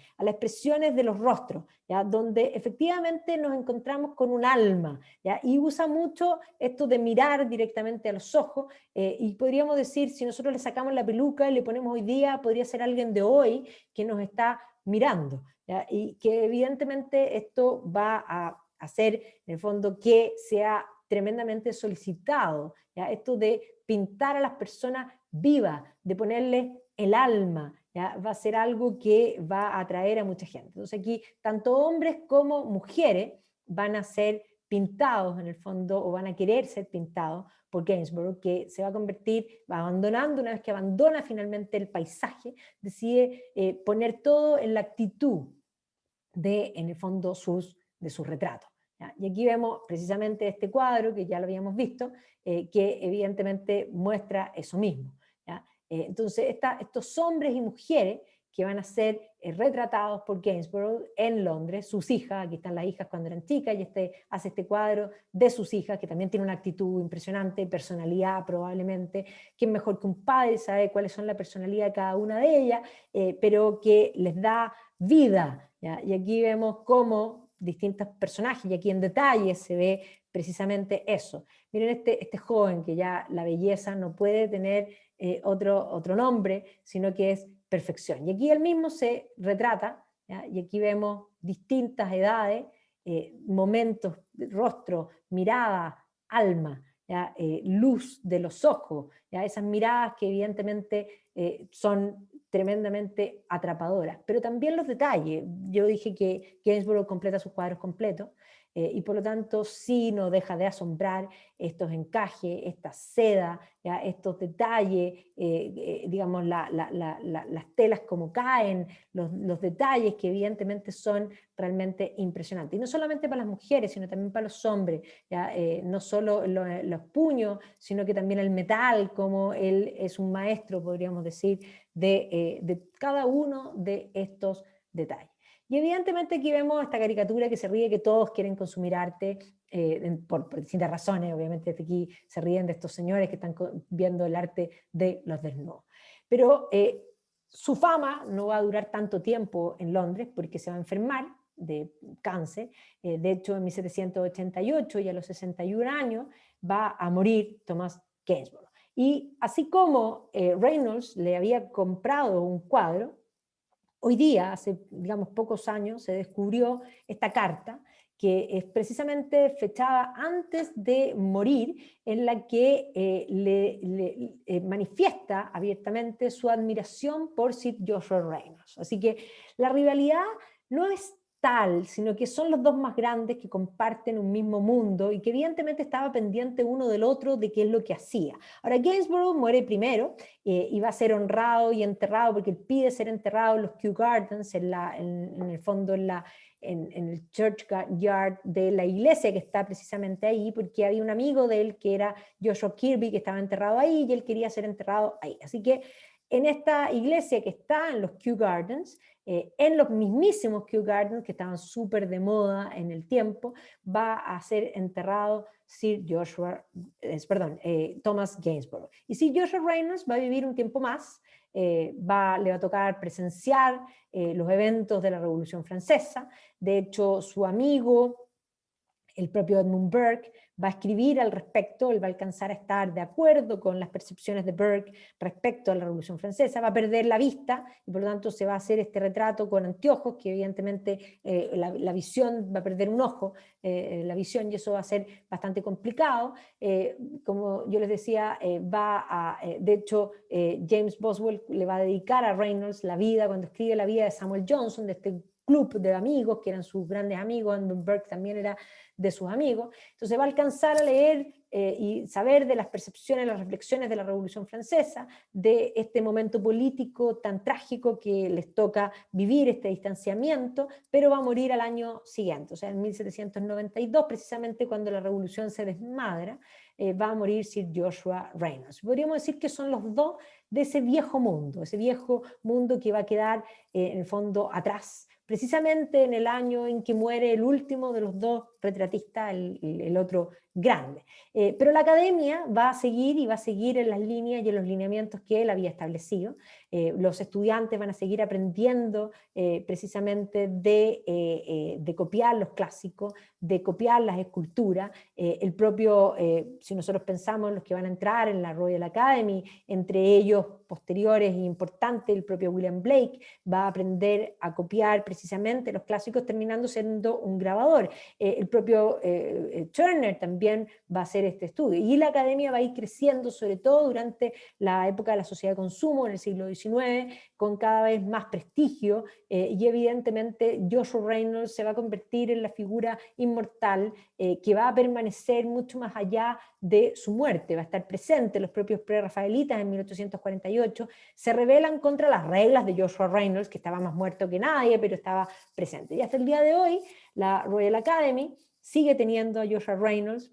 de los rostros, ¿ya? Donde efectivamente nos encontramos con un alma, ¿ya? Y usa mucho esto de mirar directamente a los ojos, y podríamos decir, si nosotros le sacamos la peluca y le ponemos hoy día, podría ser alguien de hoy que nos está mirando, ¿ya? Y que evidentemente esto va a hacer, en el fondo, que sea tremendamente solicitado, ¿ya? Esto de pintar a las personas vivas, de ponerle el alma, ¿ya? Va a ser algo que va a atraer a mucha gente. Entonces aquí tanto hombres como mujeres van a ser pintados en el fondo, o van a querer ser pintados por Gainsborough, que se va a convertir, va abandonando, una vez que abandona finalmente el paisaje, decide poner todo en la actitud de, en el fondo, de sus retratos. ¿Ya? Y aquí vemos precisamente este cuadro, que ya lo habíamos visto, que evidentemente muestra eso mismo. ¿Ya? Entonces, estos hombres y mujeres que van a ser retratados por Gainsborough en Londres, sus hijas, aquí están las hijas cuando eran chicas, y hace este cuadro de sus hijas, que también tiene una actitud impresionante, personalidad probablemente, que es mejor que un padre, sabe cuáles son la personalidad de cada una de ellas, pero que les da vida, ¿ya? Y aquí vemos cómo distintos personajes, y aquí en detalle se ve precisamente eso. Miren este joven que ya la belleza no puede tener otro nombre, sino que es perfección. Y aquí él mismo se retrata, ¿ya? Y aquí vemos distintas edades, momentos, rostro, mirada, alma, ¿ya? Luz de los ojos, ¿ya? Esas miradas que evidentemente son tremendamente atrapadoras, pero también los detalles. Yo dije que Gainsborough completa sus cuadros completos, y por lo tanto sí no deja de asombrar estos encajes, esta seda, ¿ya? Estos detalles, digamos, las telas como caen, los detalles que evidentemente son realmente impresionantes. Y no solamente para las mujeres, sino también para los hombres, ¿ya? No solo los puños, sino que también el metal, como él es un maestro, podríamos decir, de cada uno de estos detalles. Y evidentemente aquí vemos esta caricatura que se ríe que todos quieren consumir arte, por distintas razones. Obviamente desde aquí se ríen de estos señores que están viendo el arte de los desnudos. Pero su fama no va a durar tanto tiempo en Londres porque se va a enfermar de cáncer. De hecho, en 1788 y a los 61 años va a morir Thomas Gainsborough. Y así como Reynolds le había comprado un cuadro, hoy día, hace digamos pocos años, se descubrió esta carta que es precisamente fechada antes de morir, en la que manifiesta abiertamente su admiración por Sir Joshua Reynolds. Así que la rivalidad no es tal, sino que son los dos más grandes que comparten un mismo mundo y que evidentemente estaba pendiente uno del otro de qué es lo que hacía. Ahora, Gainsborough muere primero y va a ser honrado y enterrado, porque él pide ser enterrado en los Kew Gardens, en el fondo en el churchyard de la iglesia que está precisamente ahí, porque había un amigo de él que era Joshua Kirby que estaba enterrado ahí y él quería ser enterrado ahí. Así que en esta iglesia que está en los Kew Gardens, en los mismísimos Kew Gardens que estaban súper de moda en el tiempo, va a ser enterrado Thomas Gainsborough. Y Sir Joshua Reynolds va a vivir un tiempo más, le va a tocar presenciar los eventos de la Revolución Francesa. De hecho, su amigo, el propio Edmund Burke, va a escribir al respecto. Él va a alcanzar a estar de acuerdo con las percepciones de Burke respecto a la Revolución Francesa, va a perder la vista y por lo tanto se va a hacer este retrato con anteojos, que evidentemente la visión va a perder un ojo, la visión, y eso va a ser bastante complicado. Como yo les decía, de hecho, James Boswell le va a dedicar a Reynolds la vida, cuando escribe la vida de Samuel Johnson, de este club de amigos que eran sus grandes amigos. Edmund Burke también era de sus amigos. Entonces va a alcanzar a leer y saber de las percepciones, las reflexiones de la Revolución Francesa, de este momento político tan trágico que les toca vivir, este distanciamiento, pero va a morir al año siguiente, o sea, en 1792, precisamente cuando la Revolución se desmadra, va a morir Sir Joshua Reynolds. Podríamos decir que son los dos de ese viejo mundo que va a quedar en el fondo atrás, precisamente en el año en que muere el último de los dos retratistas, el otro grande. Pero la academia va a seguir y va a seguir en las líneas y en los lineamientos que él había establecido. Los estudiantes van a seguir aprendiendo precisamente de copiar los clásicos, de copiar las esculturas. El propio, si nosotros pensamos en los que van a entrar en la Royal Academy, entre ellos posteriores e importantes, el propio William Blake va a aprender a copiar precisamente los clásicos, terminando siendo un grabador. El propio Turner también va a hacer este estudio. Y la academia va a ir creciendo, sobre todo durante la época de la sociedad de consumo, en el siglo XIX, con cada vez más prestigio, y evidentemente Joshua Reynolds se va a convertir en la figura inmortal que va a permanecer mucho más allá de su muerte. Va a estar presente. Los propios prerrafaelitas en 1848 se rebelan contra las reglas de Joshua Reynolds, que estaba más muerto que nadie, pero estaba presente. Y hasta el día de hoy, la Royal Academy sigue teniendo a Joshua Reynolds,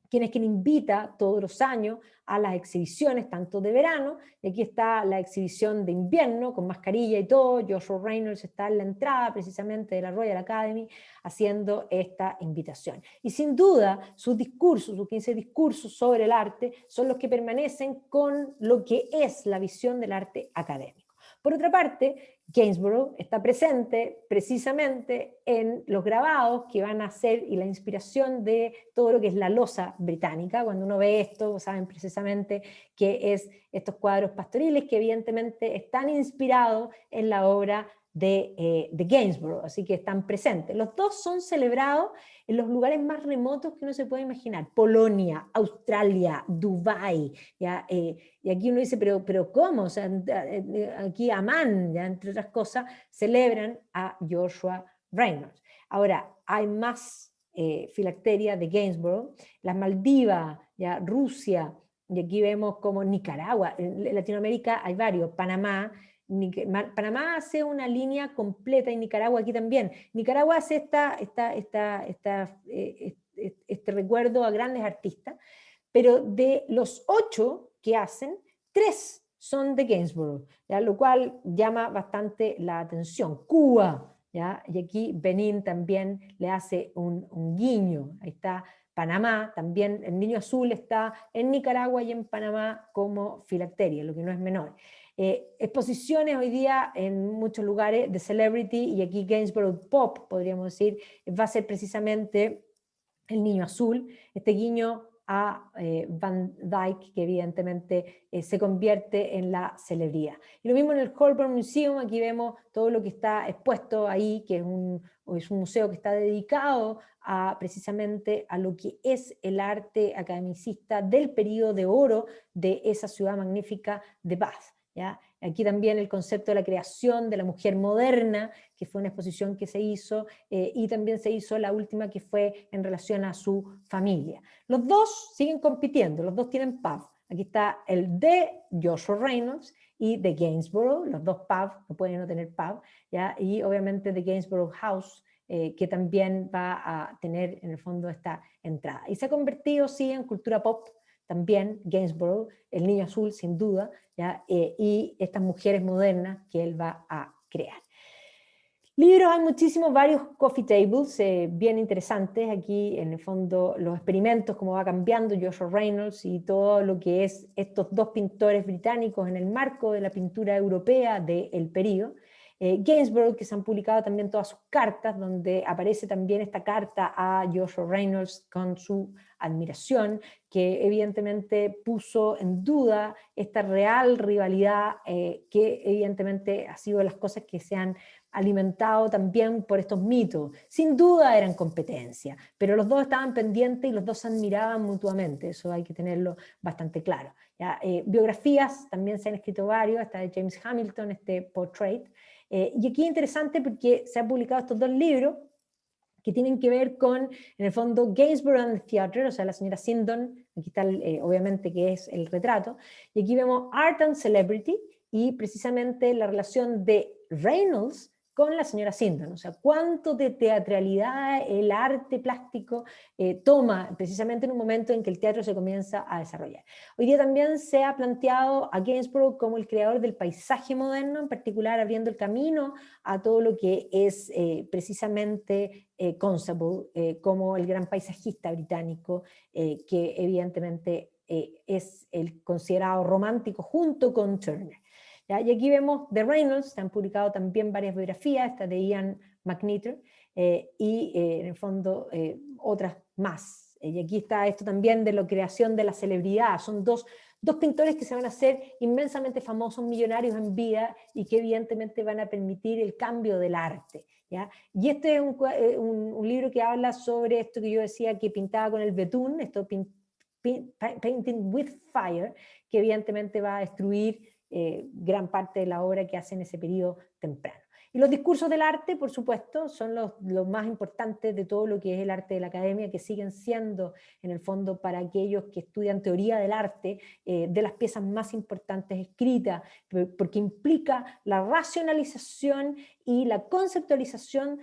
quien invita todos los años a las exhibiciones, tanto de verano, y aquí está la exhibición de invierno, con mascarilla y todo. Joshua Reynolds está en la entrada precisamente de la Royal Academy haciendo esta invitación. Y sin duda, sus 15 discursos sobre el arte, son los que permanecen con lo que es la visión del arte académico. Por otra parte, Gainsborough está presente precisamente en los grabados que van a ser y la inspiración de todo lo que es la loza británica. Cuando uno ve esto, saben precisamente que es estos cuadros pastoriles que evidentemente están inspirados en la obra de Gainsborough, así que están presentes. Los dos son celebrados en los lugares más remotos que uno se puede imaginar: Polonia, Australia, Dubái, ¿ya? Y aquí uno dice, pero ¿cómo? O sea, aquí Amán, ¿ya? Entre otras cosas, celebran a Joshua Reynolds. Ahora, hay más filacteria de Gainsborough, las Maldivas, ¿ya? Rusia, y aquí vemos como Nicaragua, en Latinoamérica hay varios, Panamá. Panamá hace una línea completa y Nicaragua aquí también. Nicaragua hace este recuerdo a grandes artistas, pero de los 8 que hacen, 3 son de Gainsborough, ¿ya? Lo cual llama bastante la atención. Cuba, ¿ya? Y aquí Benín también le hace un guiño. Ahí está Panamá, también el Niño Azul está en Nicaragua y en Panamá como filacteria, lo que no es menor. Exposiciones hoy día en muchos lugares de celebrity, y aquí Gainsborough Pop, podríamos decir, va a ser precisamente el Niño Azul, este guiño a Van Dyke, que evidentemente se convierte en la celebridad. Y lo mismo en el Holborn Museum, aquí vemos todo lo que está expuesto ahí, que es un museo que está dedicado precisamente a lo que es el arte academicista del periodo de oro de esa ciudad magnífica de Bath, ¿ya? Aquí también el concepto de la creación de la mujer moderna, que fue una exposición que se hizo, y también se hizo la última que fue en relación a su familia. Los dos siguen compitiendo, los dos tienen pub. Aquí está el de Joshua Reynolds y de Gainsborough, los dos pub, no pueden no tener pub, ¿ya? Y obviamente de Gainsborough House, que también va a tener en el fondo esta entrada. Y se ha convertido, sí, en cultura pop, también Gainsborough, el Niño Azul, sin duda, ¿ya? Y estas mujeres modernas que él va a crear. Libros hay muchísimos, varios coffee tables bien interesantes. Aquí en el fondo los experimentos, cómo va cambiando Joshua Reynolds y todo lo que es estos dos pintores británicos en el marco de la pintura europea del periodo. Gainsborough, que se han publicado también todas sus cartas, donde aparece también esta carta a Joshua Reynolds con su admiración, que evidentemente puso en duda esta real rivalidad, que evidentemente ha sido de las cosas que se han alimentado también por estos mitos. Sin duda eran competencia, pero los dos estaban pendientes y los dos se admiraban mutuamente, eso hay que tenerlo bastante claro, ¿ya? Biografías también se han escrito varios, esta de James Hamilton, este Portrait, y aquí es interesante porque se han publicado estos dos libros que tienen que ver con, en el fondo, Gainsborough and the Theatre, o sea, la señora Sindon, aquí está obviamente que es el retrato, y aquí vemos Art and Celebrity, y precisamente la relación de Reynolds con la señora Sindon, o sea, cuánto de teatralidad el arte plástico toma precisamente en un momento en que el teatro se comienza a desarrollar. Hoy día también se ha planteado a Gainsborough como el creador del paisaje moderno, en particular abriendo el camino a todo lo que es precisamente Constable, como el gran paisajista británico, que evidentemente es el considerado romántico junto con Turner. ¿Ya? Y aquí vemos de Reynolds, se han publicado también varias biografías, esta de Ian McNitter, y en el fondo otras más. Y aquí está esto también de la creación de la celebridad. Son dos pintores que se van a hacer inmensamente famosos, millonarios en vida, y que evidentemente van a permitir el cambio del arte, ¿ya? Y este es un libro que habla sobre esto que yo decía, que pintaba con el betún, esto Painting with Fire, que evidentemente va a destruir gran parte de la obra que hace en ese periodo temprano. Y los discursos del arte, por supuesto, son los más importantes de todo lo que es el arte de la academia, que siguen siendo, en el fondo, para aquellos que estudian teoría del arte, de las piezas más importantes escritas, porque implica la racionalización y la conceptualización